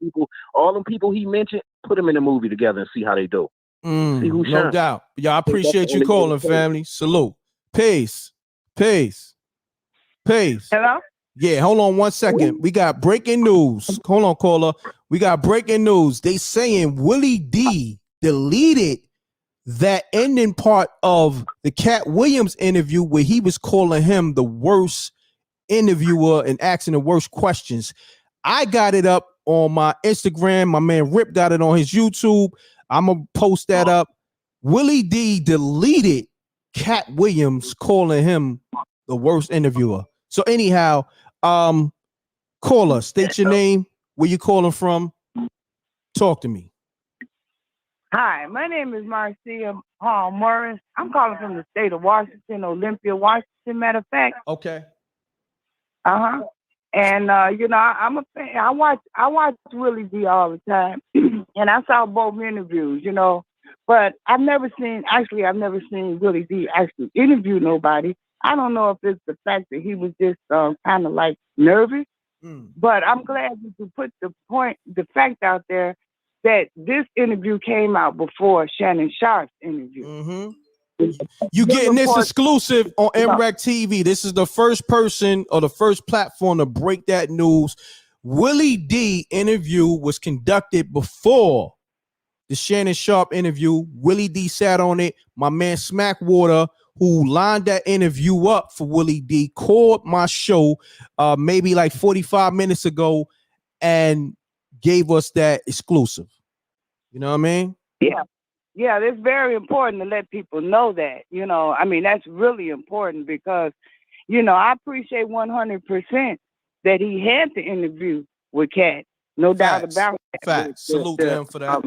people he mentioned, put them in a movie together and see how they do. See who no doubt. Yeah, I appreciate you calling, family. Salute. Peace. Hello? Yeah, hold on 1 second. We got breaking news. Hold on, caller. We got breaking news. They saying Willie D deleted that ending part of the Katt Williams interview where he was calling him the worst interviewer and asking the worst questions. I got it up on my Instagram. My man Rip got it on his YouTube. I'm going to post that up. Willie D deleted Katt Williams calling him the worst interviewer. So anyhow, caller, state your name, where you calling from. Talk to me. Hi, my name is Marcia Paul Morris. I'm calling from the state of Washington, Olympia, Washington, matter of fact. Okay. And I'm a fan. I watch Willie D all the time, and I saw both interviews, but I've never seen Willie D actually interview nobody. I don't know if it's the fact that he was just kind of like nervous, but I'm glad that you put the fact out there that this interview came out before Shannon Sharp's interview. You getting this exclusive on m.reck.tv. This is the first person or the first platform to break that news. Willie D interview was conducted before the Shannon Sharp interview. Willie D sat on it. My man Smackwater, who lined that interview up for Willie D, called my show maybe like 45 minutes ago and gave us that exclusive. You know what I mean? Yeah, it's very important to let people know that, that's really important because, I appreciate 100% that he had the interview with Katt. No doubt about that. Facts. Salute to him for that.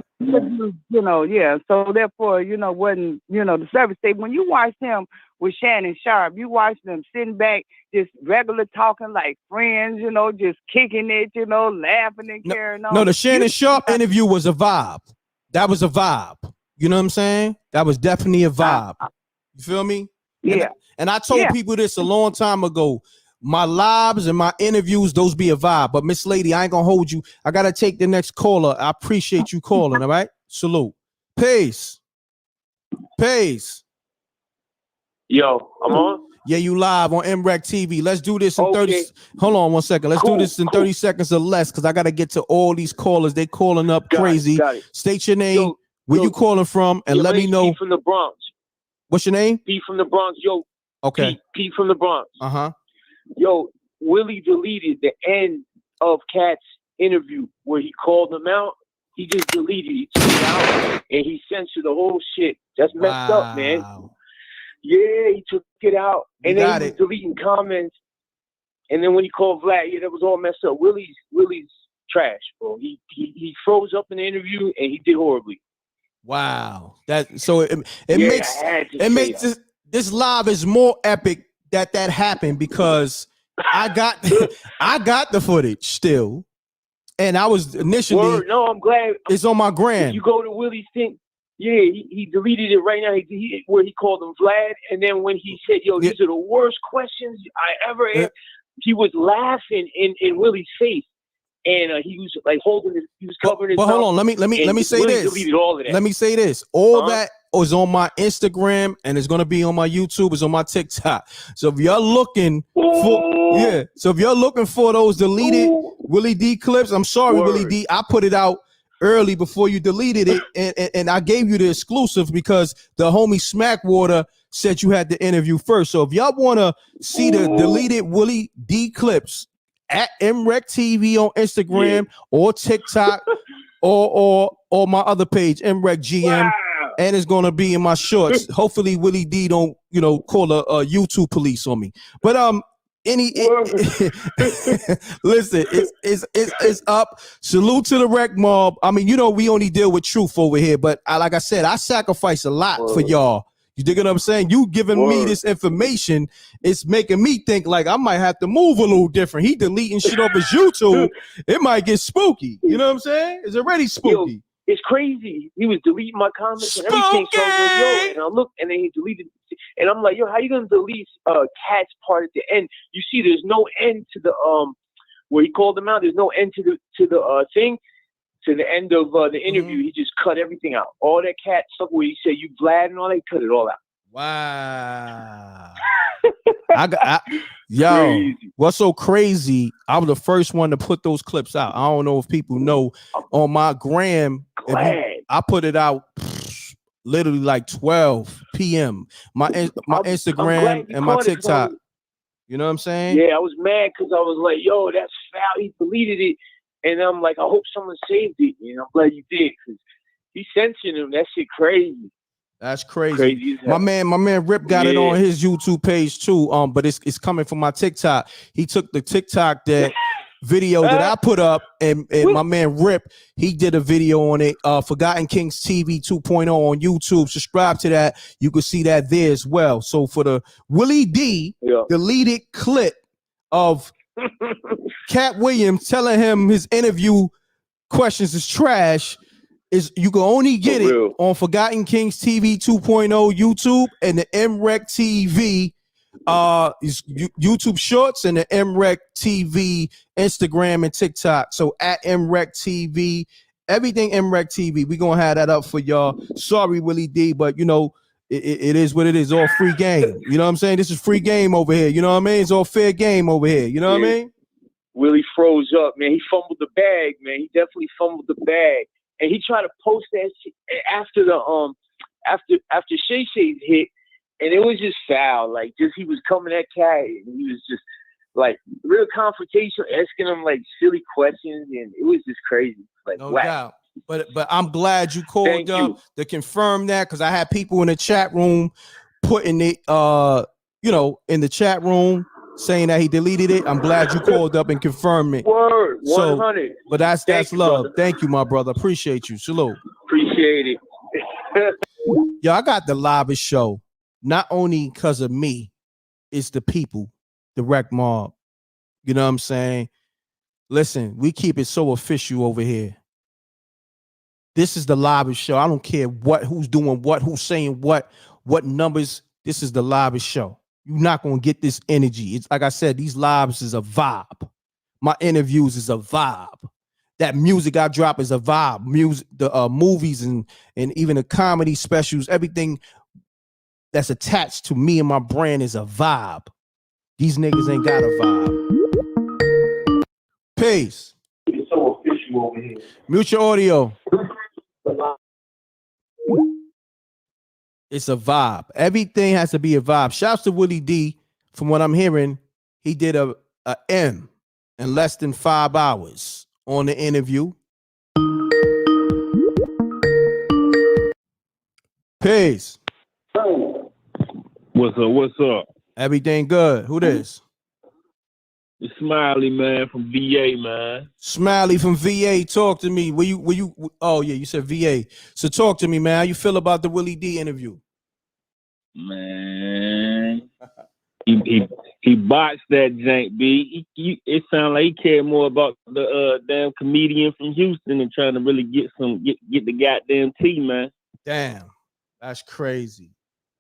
So therefore, wasn't, the service state, when you watch him with Shannon Sharp, you watch them sitting back, just regular talking like friends, just kicking it, laughing and carrying on. No, the Shannon Sharp interview was a vibe. That was a vibe. You know what I'm saying? That was definitely a vibe. You feel me? Yeah. And I told people this a long time ago. My lives and my interviews, those be a vibe. But Miss Lady, I ain't gonna hold you. I gotta take the next caller. I appreciate you calling, all right? Salute. Peace. Yo, I'm on? Yeah, you live on m.reck.tv. Let's do this in 30. Hold on 1 second. Let's do this in 30 seconds or less because I got to get to all these callers. They calling up crazy. Got it. State your name, where you calling from, and let me know. Pete from the Bronx. What's your name? Pete from the Bronx. Yo. Okay. Pete from the Bronx. Uh-huh. Yo, Willie deleted the end of Katt's interview where he called him out. He just deleted it. He took it out and he censored the whole shit. That's messed up, man. Yeah, he took it out, and then he was deleting comments. And then when he called Vlad, that was all messed up. Willie's trash, bro. He froze up in the interview, and he did horribly. Wow, it makes this live is more epic that happened because I got the footage still, and I was initially. No, I'm glad it's on my gram. If you go to Willie's thing. Yeah, he deleted it right now. Where he called him Vlad, and then when he said, "Yo, these are the worst questions I ever," he was laughing in Willie's face, and he was like holding his, he was covering his. But hold on, let me say Willie this. Deleted all of that. Let me say this. All that was on my Instagram, and it's gonna be on my YouTube. It's on my TikTok. So if you're looking for those deleted Willie D clips, I'm sorry, Willie D. I put it out early before you deleted it, and I gave you the exclusive because the homie Smackwater said you had the interview first. So if y'all want to see the deleted Willie D clips at mrecktv on Instagram or TikTok or my other page, mrecktgm, and it's gonna be in my shorts. Hopefully Willie D don't call a YouTube police on me. But listen, it's up. Salute to the rec mob. I mean, we only deal with truth over here, but like I said, I sacrifice a lot for y'all. You dig what I'm saying? You giving me this information, it's making me think like I might have to move a little different. He deleting shit off his YouTube. It might get spooky. You know what I'm saying? It's already spooky. Yo, it's crazy. He was deleting my comments and everything. So I was like, yo, and I look, and then he deleted it. And I'm like, yo, how you gonna delete Katt's part at the end? You see, there's no end to the where he called him out. There's no end to the thing. To the end of the interview, he just cut everything out. All that Katt stuff where he said you Vlad and all that, cut it all out. Wow. Yo, what's so crazy? I was the first one to put those clips out. I don't know if people know on my gram. I put it out literally like 12 p.m. My Instagram and my TikTok. You know what I'm saying? Yeah, I was mad because I was like, yo, that's foul. He deleted it. And I'm like, I hope someone saved it. I'm glad you did, because he censored him. That shit crazy. That's crazy. My man Rip got it on his YouTube page too. But it's coming from my TikTok. He took the TikTok that video that I put up, and my man Rip, he did a video on it. Forgotten Kings TV 2.0 on YouTube. Subscribe to that. You can see that there as well. So for the Willie D deleted clip of Katt Williams telling him his interview questions is trash, you can only get it on Forgotten Kings TV 2.0 YouTube and the mrecktv YouTube Shorts and the mrecktv Instagram and TikTok. So at mrecktv, everything mrecktv. We're gonna have that up for y'all. Sorry, Willie D, but it is what it is. All free game. You know what I'm saying? This is free game over here. You know what I mean? It's all fair game over here. You know what I mean? Willie froze up, man. He fumbled the bag, man. He definitely fumbled the bag. And he tried to post that shit after the after Shay Shay's hit, and it was just foul. Like, just he was coming at Katt, and he was just like real confrontational, asking him like silly questions, and it was just crazy. Like, no doubt. But I'm glad you called up to confirm that, because I had people in the chat room putting it in the chat room saying that he deleted it. I'm glad you called up and confirmed it. Word, 100. But that's love. Brother. Thank you, my brother. Appreciate you. Salute. Appreciate it. Yo, I got the livest show. Not only because of me, it's the people, the rec mob. You know what I'm saying? Listen, we keep it so official over here. This is the livest show. I don't care who's doing what, who's saying what numbers. This is the livest show. You're not going to get this energy. It's like I said, these lives is a vibe. My interviews is a vibe. That music I drop is a vibe. Music, the movies and even the comedy specials, everything that's attached to me and my brand is a vibe. These niggas ain't got a vibe. Peace. It's so official over here. Mute your audio. It's a vibe. Everything has to be a vibe. Shouts to Willie D. From what I'm hearing, he did a M in less than 5 hours on the interview. Peace. What's up? What's up? Everything good. Who this? It's Smiley, man, from VA, man. Smiley from VA. Talk to me. Were you? Oh yeah, you said VA. So talk to me, man. How you feel about the Willie D interview? Man, he boxed that jank, B. It sounds like he cared more about the damn comedian from Houston and trying to really get the goddamn tea, man. Damn, that's crazy.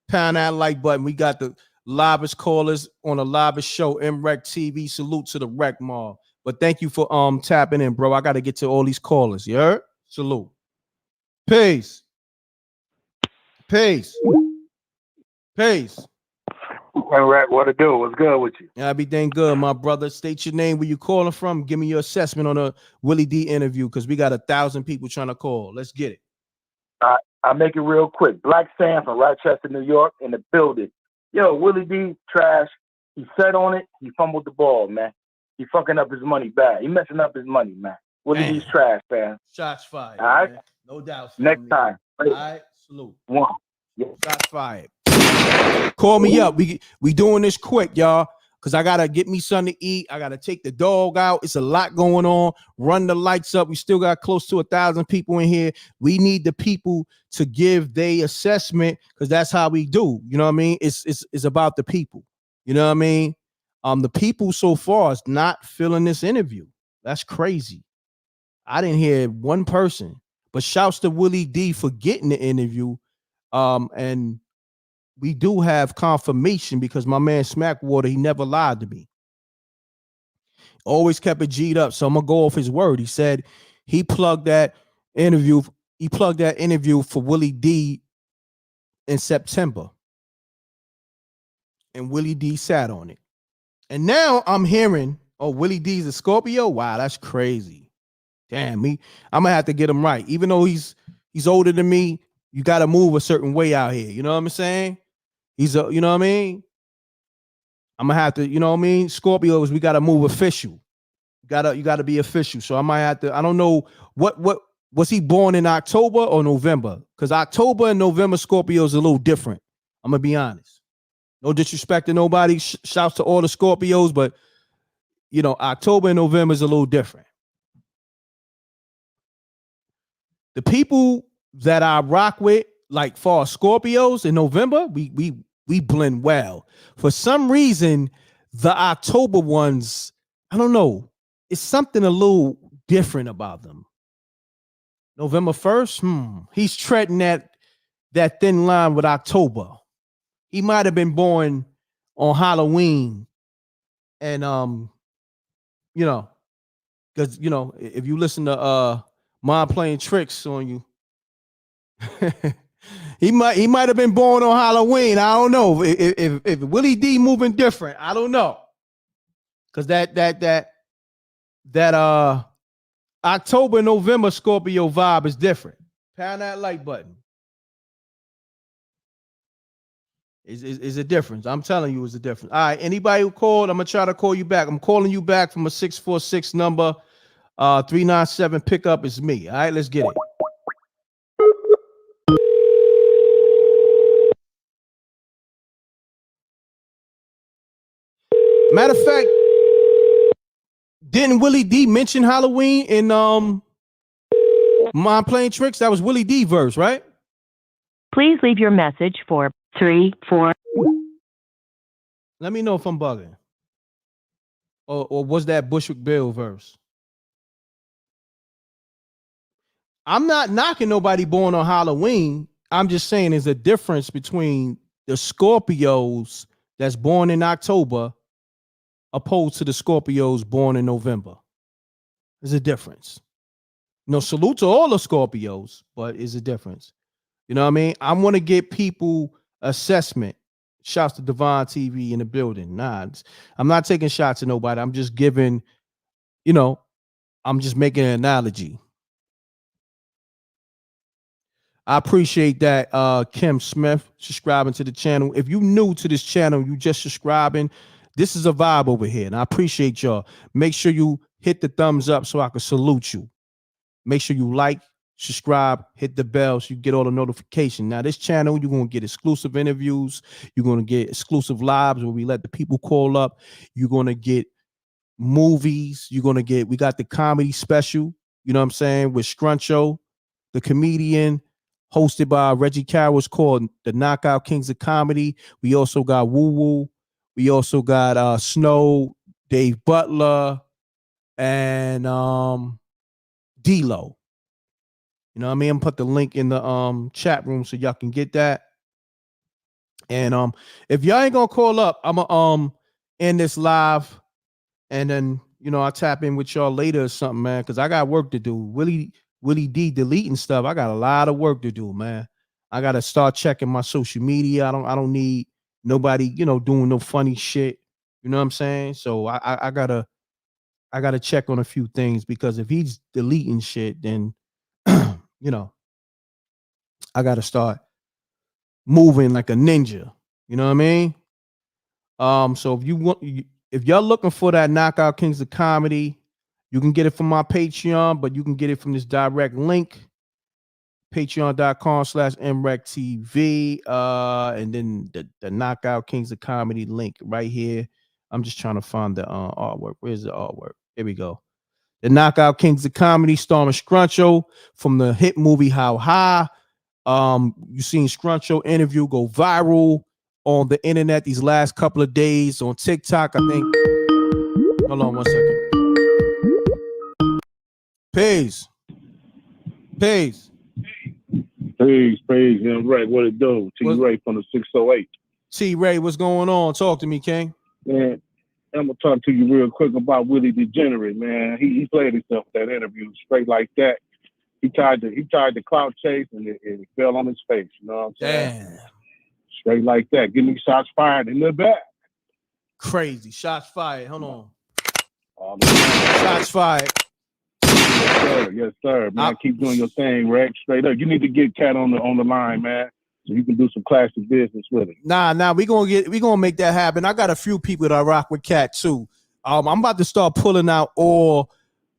Pound that like button. We got the livest callers on a livest show, m.reck.tv. Salute to the rec mob. But thank you for tapping in, bro. I got to get to all these callers. You heard? Salute. Peace. Peace. Peace. M.reck, what to do? What's good with you? Everything good, my brother. State your name, where you calling from. Give me your assessment on a Willie D interview, because we got 1,000 people trying to call. Let's get it. I'll make it real quick. Black Sam from Rochester, New York, in the building. Yo, Willie D, trash. He sat on it. He fumbled the ball, man. He fucking up his money bad. He messing up his money, man. Willie D's trash, man. Shots fired. All right? Man. No doubt. Next time. All right. Salute. One. Yeah. Shots fired. Call me up. We doing this quick, y'all, because I got to get me something to eat. I got to take the dog out. It's a lot going on. Run the lights up. We still got close to 1,000 people in here. We need the people to give their assessment, because that's how we do. You know what I mean? It's about the people. You know what I mean? The people so far is not feeling this interview. That's crazy. I didn't hear one person, but shouts to Willie D for getting the interview. And we do have confirmation, because my man Smackwater, he never lied to me. Always kept it G'd up. So I'm gonna go off his word. He said he plugged that interview. He plugged that interview for Willie D in September. And Willie D sat on it. And now I'm hearing, oh, Willie D's a Scorpio? Wow, that's crazy. Damn, I'm gonna have to get him right. Even though he's older than me, you gotta move a certain way out here. You know what I'm saying? You know what I mean? I'm gonna have to, you know what I mean? Scorpios, we gotta move official. You gotta be official. So I might have to, I don't know what was he born in October or November? Because October and November Scorpios are a little different. I'm gonna be honest. No disrespect to nobody. Shouts to all the Scorpios, but you know, October and November is a little different. The people that I rock with, like for Scorpios in November, we blend well. For some reason, the October ones, I don't know, it's something a little different about them. November 1st, he's treading that thin line with October. He might have been born on Halloween, and you know, because you know, if you listen to Mom playing tricks on you, he might have been born on Halloween. I don't know if Willie D moving different. I don't know, because that October November Scorpio vibe is different. Pound that like button. Is a difference. I'm telling you, it's a difference. All right, anybody who called, I'm gonna try to call you back. I'm calling you back from a 646 number. 397 pickup is me. All right, let's get it. Matter of fact, didn't Willie D mention Halloween in My Playing Tricks? That was Willie D verse, right? Please leave your message for 3-4. Let me know if I'm bugging. Or was that Bushwick Bill verse? I'm not knocking nobody born on Halloween. I'm just saying there's a difference between the Scorpios that's born in October opposed to the Scorpios born in November. There's a difference. You know, salute to all the Scorpios, but it's a difference. You know what I mean? I want to get people assessment. Shouts to Divine TV in the building. Nah, I'm not taking shots at nobody. I'm just giving, you know, I'm just making an analogy. I appreciate that, Kim Smith, subscribing to the channel. If you new to this channel, you just subscribing, this is a vibe over here, and I appreciate y'all. Make sure you hit the thumbs up so I can salute you. Make sure you like, subscribe, hit the bell so you get all the notifications. Now, this channel, you're going to get exclusive interviews. You're going to get exclusive lives where we let the people call up. You're going to get movies. You're going to get, we got the comedy special, you know what I'm saying, with Scruncho, the comedian, hosted by Reggie Carroll's, called The Knockout Kings of Comedy. We also got Woo Woo. We also got Snow, Dave Butler, and D-Lo. You know what I mean? I'm put the link in the chat room so y'all can get that. And if y'all ain't gonna call up, I'm gonna end this live, and then you know I'll tap in with y'all later or something, man, because I got work to do. Willie D deleting stuff. I got a lot of work to do, man. I gotta start checking my social media. I don't need nobody, doing no funny shit. You know what I'm saying? So I gotta check on a few things, because if he's deleting shit, then I gotta start moving like a ninja. You know what I mean? So if y'all looking for that Knockout Kings of Comedy, you can get it from my Patreon, but you can get it from this direct link, patreon.com/mrecktv, and then the Knockout Kings of Comedy link right here. I'm just trying to find the artwork. Where's the artwork? Here we go. The Knockout Kings of Comedy, starring Scruncho from the hit movie How High. You seen Scruncho interview go viral on the internet these last couple of days on TikTok, I think. Hold on 1 second. Peace. Peace, m.reck. What it do? T-Ray from the 608. T-Ray, what's going on? Talk to me, King. Man, I'm gonna talk to you real quick about Willie Degenerate, man. He played himself in that interview straight like that. He tried to clout chase and it fell on his face. You know what I'm saying? Damn. Straight like that. Give me shots fired in the back. Crazy. Shots fired. Hold on. Shots fired. Yes, sir. Man, keep doing your thing, Rex. Straight up. You need to get Katt on the line, man, so you can do some classic business with it. Nah, we gonna make that happen. I got a few people that I rock with Katt too. I'm about to start pulling out all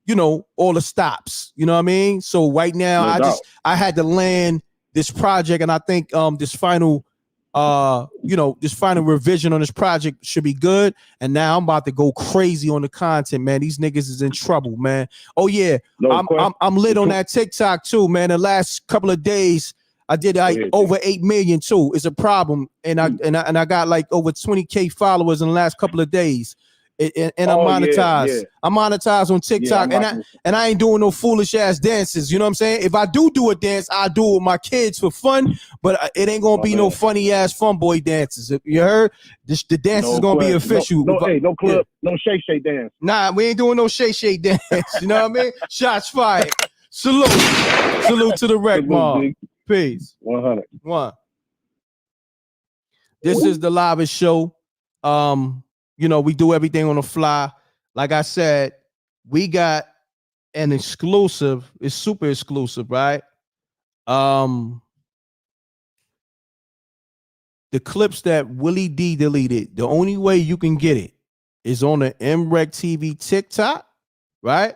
the stops. You know what I mean? So right now, I had to land this project, and I think this final revision on this project should be good. And now I'm about to go crazy on the content, man. These niggas is in trouble, man. Oh yeah, I'm lit on that TikTok too, man. The last couple of days, I did over 8 million too. It's a problem, and I got like over 20K followers in the last couple of days. And I'm monetized. Yeah. I'm monetized on TikTok, and I ain't doing no foolish ass dances. You know what I'm saying? If I do a dance, I do it with my kids for fun, but it ain't gonna be no funny ass fun boy dances. You heard? The dance is gonna be official. No club, no shake dance. Nah, we ain't doing no shake dance. You know what I mean? Shots fired. Salute to the Wreck Mob. Peace. 100. This is the livest show. We do everything on the fly. Like I said, we got an exclusive. It's super exclusive, right? The clips that Willie D deleted, the only way you can get it is on the mrecktv TikTok, right?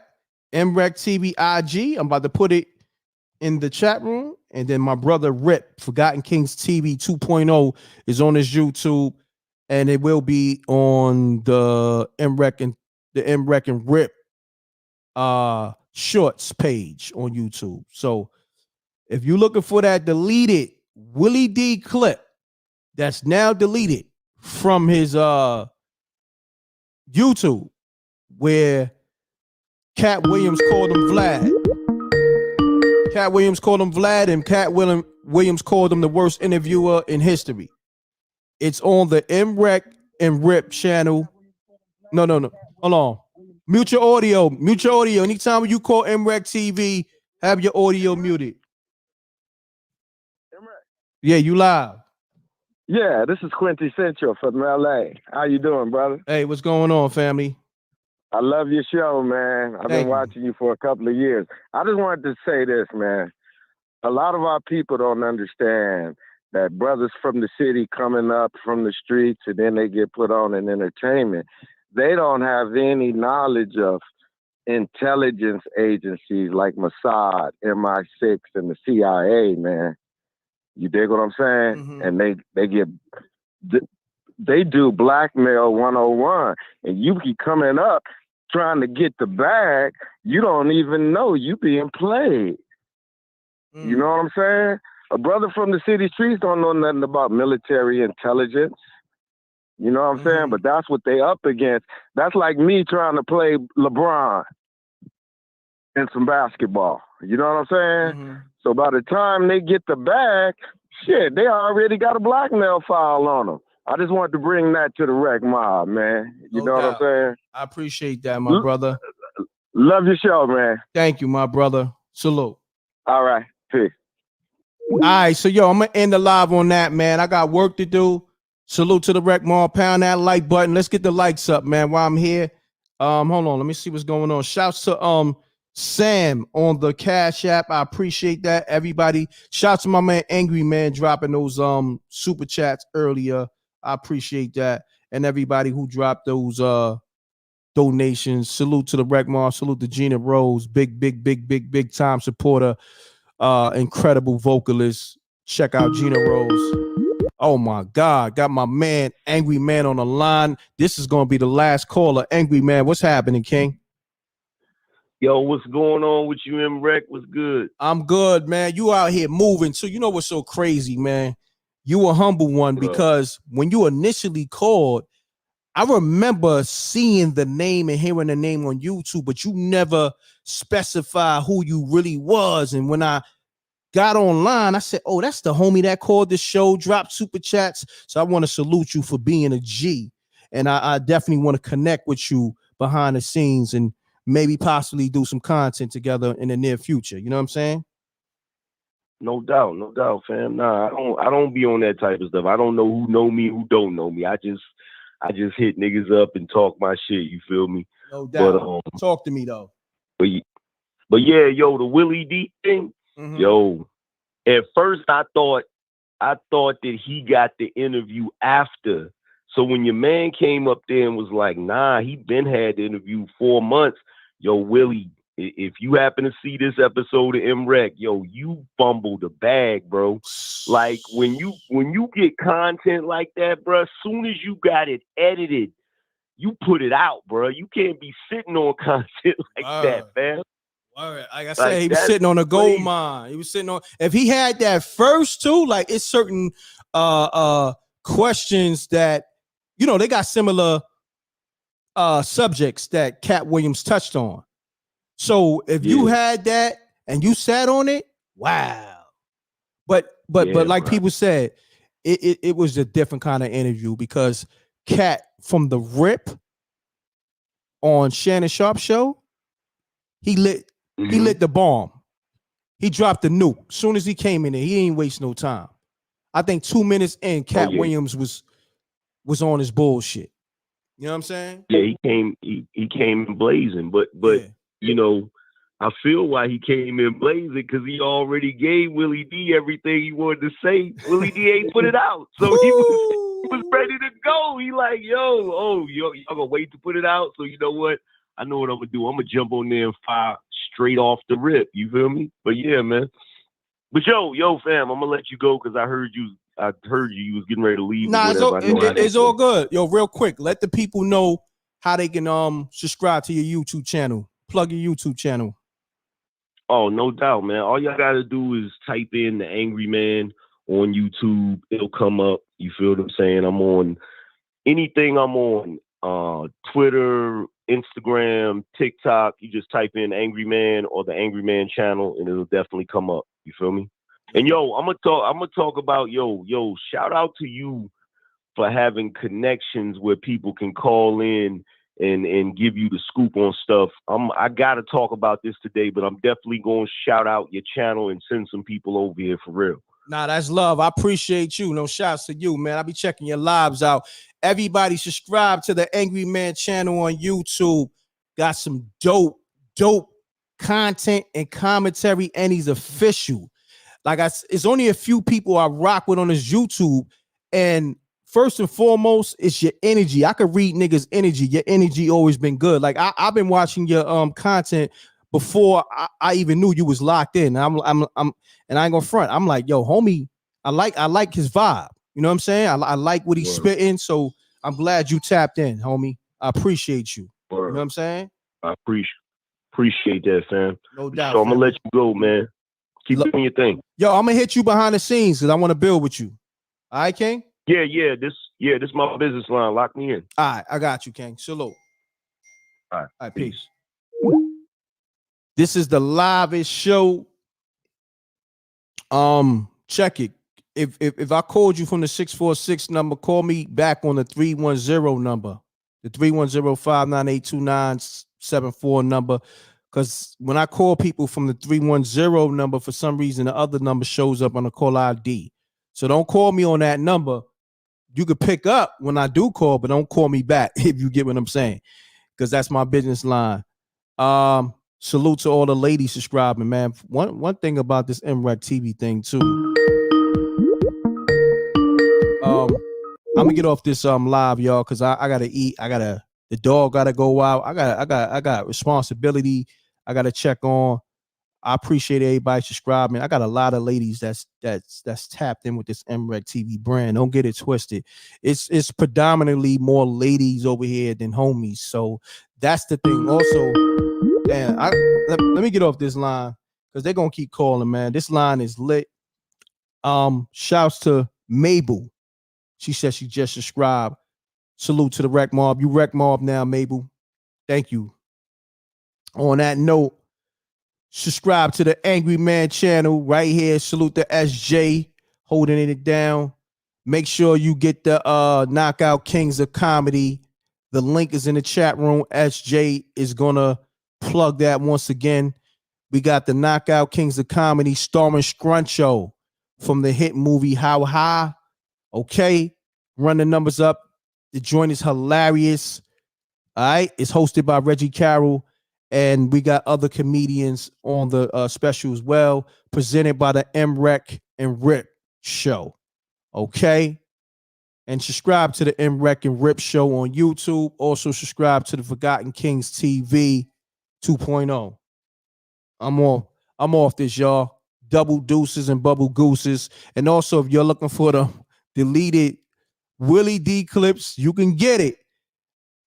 mrecktv IG. I'm about to put it in the chat room. And then my brother Rip, Forgotten Kings TV 2.0, is on his YouTube. And it will be on the m.reck and Rip shorts page on YouTube. So if you're looking for that deleted Willie D clip that's now deleted from his YouTube, where Katt Williams called him Vlad. Katt Williams called him Vlad, and Katt Williams called him the worst interviewer in history. It's on the m.reck and Rip channel. No. Hold on. Mute your audio. Anytime you call m.reck TV, have your audio muted. Yeah, you live. Yeah, this is Quincy Central from LA. How you doing, brother? Hey, what's going on, family? I love your show, man. I've been watching you for a couple of years. I just wanted to say this, man. A lot of our people don't understand that brothers from the city coming up from the streets and then they get put on in entertainment. They don't have any knowledge of intelligence agencies like Mossad, MI6, and the CIA, man. You dig what I'm saying? Mm-hmm. And they do blackmail 101, and you keep coming up trying to get the bag. You don't even know you being played. Mm. You know what I'm saying? A brother from the city streets don't know nothing about military intelligence. You know what I'm saying? But that's what they up against. That's like me trying to play LeBron in some basketball. You know what I'm saying? Mm-hmm. So by the time they get the bag, shit, they already got a blackmail file on them. I just wanted to bring that to the Wreck Mob, man. You know what I'm saying? I appreciate that, my brother. Love your show, man. Thank you, my brother. Salute. All right. Peace. All right, so I'm gonna end the live on that, man. I got work to do. Salute to the Wreck Mall. Pound that like button. Let's get the likes up, man, while I'm here. Hold on. Let me see what's going on. Shouts to Sam on the Cash App. I appreciate that. Everybody. Shouts to my man Angry Man dropping those super chats earlier. I appreciate that. And everybody who dropped those donations. Salute to the Wreck Mall. Salute to Gina Rose. Big time supporter. Incredible vocalist. Check out Gina Rose. Oh my God, got my man Angry Man on the line. This is gonna be the last caller. Angry Man, what's happening, King? Yo, what's going on with you, m.reck? What's good? I'm good, man. You out here moving. So you know what's so crazy, man? You a humble one, because when you initially called, I remember seeing the name and hearing the name on YouTube, but you never specify who you really was. And when I got online, I said, oh, that's the homie that called the show, dropped super chats. So I want to salute you for being a G. And I definitely want to connect with you behind the scenes and maybe possibly do some content together in the near future. You know what I'm saying? No doubt, fam. Nah, I don't be on that type of stuff. I don't know who know me, who don't know me. I just hit niggas up and talk my shit. You feel me? No doubt. But, talk to me though. But yeah, yo, the Willie D thing. Mm-hmm. Yo, at first I thought that he got the interview after. So when your man came up there and was like, nah, he been had the interview 4 months. Yo, Willie, if you happen to see this episode of m.reck, yo, you fumbled the bag, bro. Like when you get content like that, bro, as soon as you got it edited, you put it out, bro. You can't be sitting on content like that, man. All right, like I said, he was sitting on a gold mine. He was sitting on. If he had that first too, like it's certain questions that, you know, they got similar subjects that Katt Williams touched on. So if you had that and you sat on it, wow. But like people said, it was a different kind of interview, because Katt from the rip on Shannon Sharp show, he lit the bomb. He dropped the nuke. Soon as he came in there, he ain't waste no time. I think 2 minutes in, Katt Williams was on his bullshit. You know what I'm saying? Yeah, he came blazing, but you know, I feel why he came in blazing, because he already gave Willie D everything he wanted to say. Willie D ain't put it out, so he was ready to go. He like, y'all gonna wait to put it out? So you know what? I know what I'm gonna do. I'm gonna jump on there and fire straight off the rip. You feel me? But yeah, man. But yo, fam, I'm gonna let you go because I heard you was getting ready to leave. Nah, it's all good. Yo, real quick, let the people know how they can subscribe to your YouTube channel. Plug your YouTube channel. Oh, no doubt, man. All y'all gotta do is type in the Angry Man on YouTube. It'll come up. You feel what I'm saying? I'm on anything. I'm on Twitter, Instagram, TikTok. You just type in Angry Man or the Angry Man channel, and it'll definitely come up. You feel me? And yo, I'm gonna talk about yo. Shout out to you for having connections where people can call in and give you the scoop on stuff. I gotta talk about this today, but I'm definitely gonna shout out your channel and send some people over here for real. Nah, that's love. I appreciate you. No shouts to you, man. I'll be checking your lives out. Everybody subscribe to the Angry Man channel on YouTube. Got some dope content and commentary, and he's official. Like it's only a few people I rock with on this YouTube, and first and foremost, it's your energy. I could read niggas' energy. Your energy always been good. Like I've been watching your content before I even knew you was locked in. I'm and I ain't gonna front. I'm like, yo, homie, I like his vibe. You know what I'm saying? I like what he's spitting. So I'm glad you tapped in, homie. I appreciate you. You know what I'm saying? I appreciate that, fam. No doubt. So I'm gonna let you go, man. Keep doing your thing. Yo, I'm gonna hit you behind the scenes because I want to build with you. All right, King? Yeah. This my business line. Lock me in. All right, I got you, King. Salute. All right, peace. This is the livest show. Check it. If I called you from the 646 number, call me back on the 310 number, the 310-598-2974 number. Because when I call people from the 310 number, for some reason, the other number shows up on the call ID. So don't call me on that number. you could pick up when I do call, but don't call me back if you get what I'm saying, because that's my business line. Salute to all the ladies subscribing, man. One thing about this m.reck.tv thing too. I'm gonna get off this live, y'all, because I gotta eat. The dog gotta go out. I got responsibility. I gotta check on. I appreciate everybody subscribing. I got a lot of ladies that's tapped in with this m.reck.tv brand. Don't get it twisted. It's predominantly more ladies over here than homies. So that's the thing. Also, damn, let me get off this line because they're gonna keep calling, man. This line is lit. Shouts to Mabel. She said she just subscribed. Salute to the Wreck Mob. You Wreck Mob now, Mabel. Thank you. On that note, subscribe to the Angry Man channel right here. Salute to SJ holding it down. Make sure you get the Knockout Kings of Comedy. The link is in the chat room. SJ is gonna plug that once again. We got the Knockout Kings of Comedy starring Scruncho from the hit movie How High. Okay, run the numbers up. The joint is hilarious. All right, it's hosted by Reggie Carroll, and we got other comedians on the special as well, presented by the m.reck and Rip show. Okay, and subscribe to the m.reck and Rip show on YouTube. Also subscribe to the Forgotten Kings TV 2.0. I'm off this, y'all. Double deuces and bubble gooses. And also, if you're looking for the deleted Willie D clips, you can get it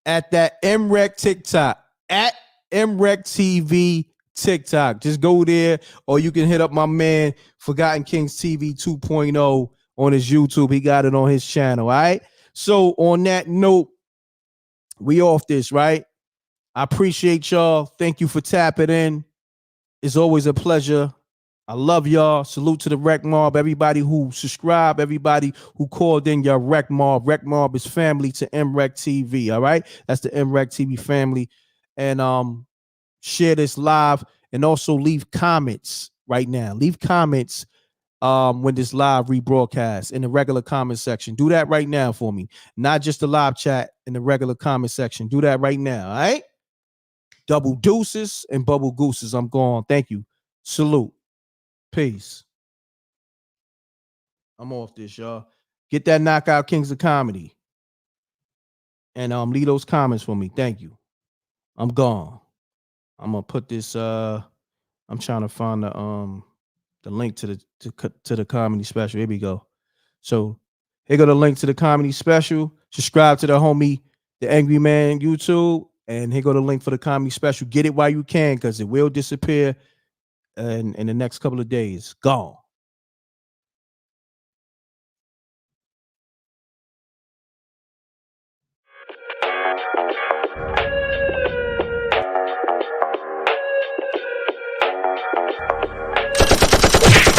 at that m.reck TikTok, at m.reck.tv TikTok. Just go there, or you can hit up my man Forgotten Kings TV 2.0 on his YouTube. He got it on his channel. All right. So on that note, we off this, right? I appreciate y'all. Thank you for tapping in. It's always a pleasure. I love y'all. Salute to the Wreck Mob. Everybody who subscribed, everybody who called in, your Wreck Mob. Wreck Mob is family to m.reck TV. All right. That's the m.reck TV family. And share this live, and also leave comments right now. Leave comments when this live rebroadcast in the regular comment section. Do that right now for me. Not just the live chat, in the regular comment section. Do that right now. All right. Double deuces and bubble gooses. I'm gone. Thank you. Salute. Peace. I'm off this, y'all. Get that Knockout Kings of Comedy. And leave those comments for me. Thank you. I'm gone. I'm gonna put this. I'm trying to find the link to the comedy special. Here we go. So here go the link to the comedy special. Subscribe to the homie, the Angry Man YouTube, and here go the link for the comedy special. Get it while you can, because it will disappear in the next couple of days. Gone.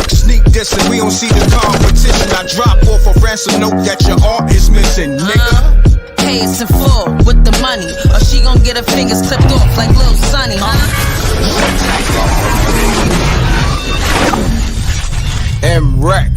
Sneak dissing, we don't see the competition. I drop off a ransom note that your art is missing, nigga. Pays in full with the money, or she gon' get her fingers clipped off like Lil Sonny, m.reck.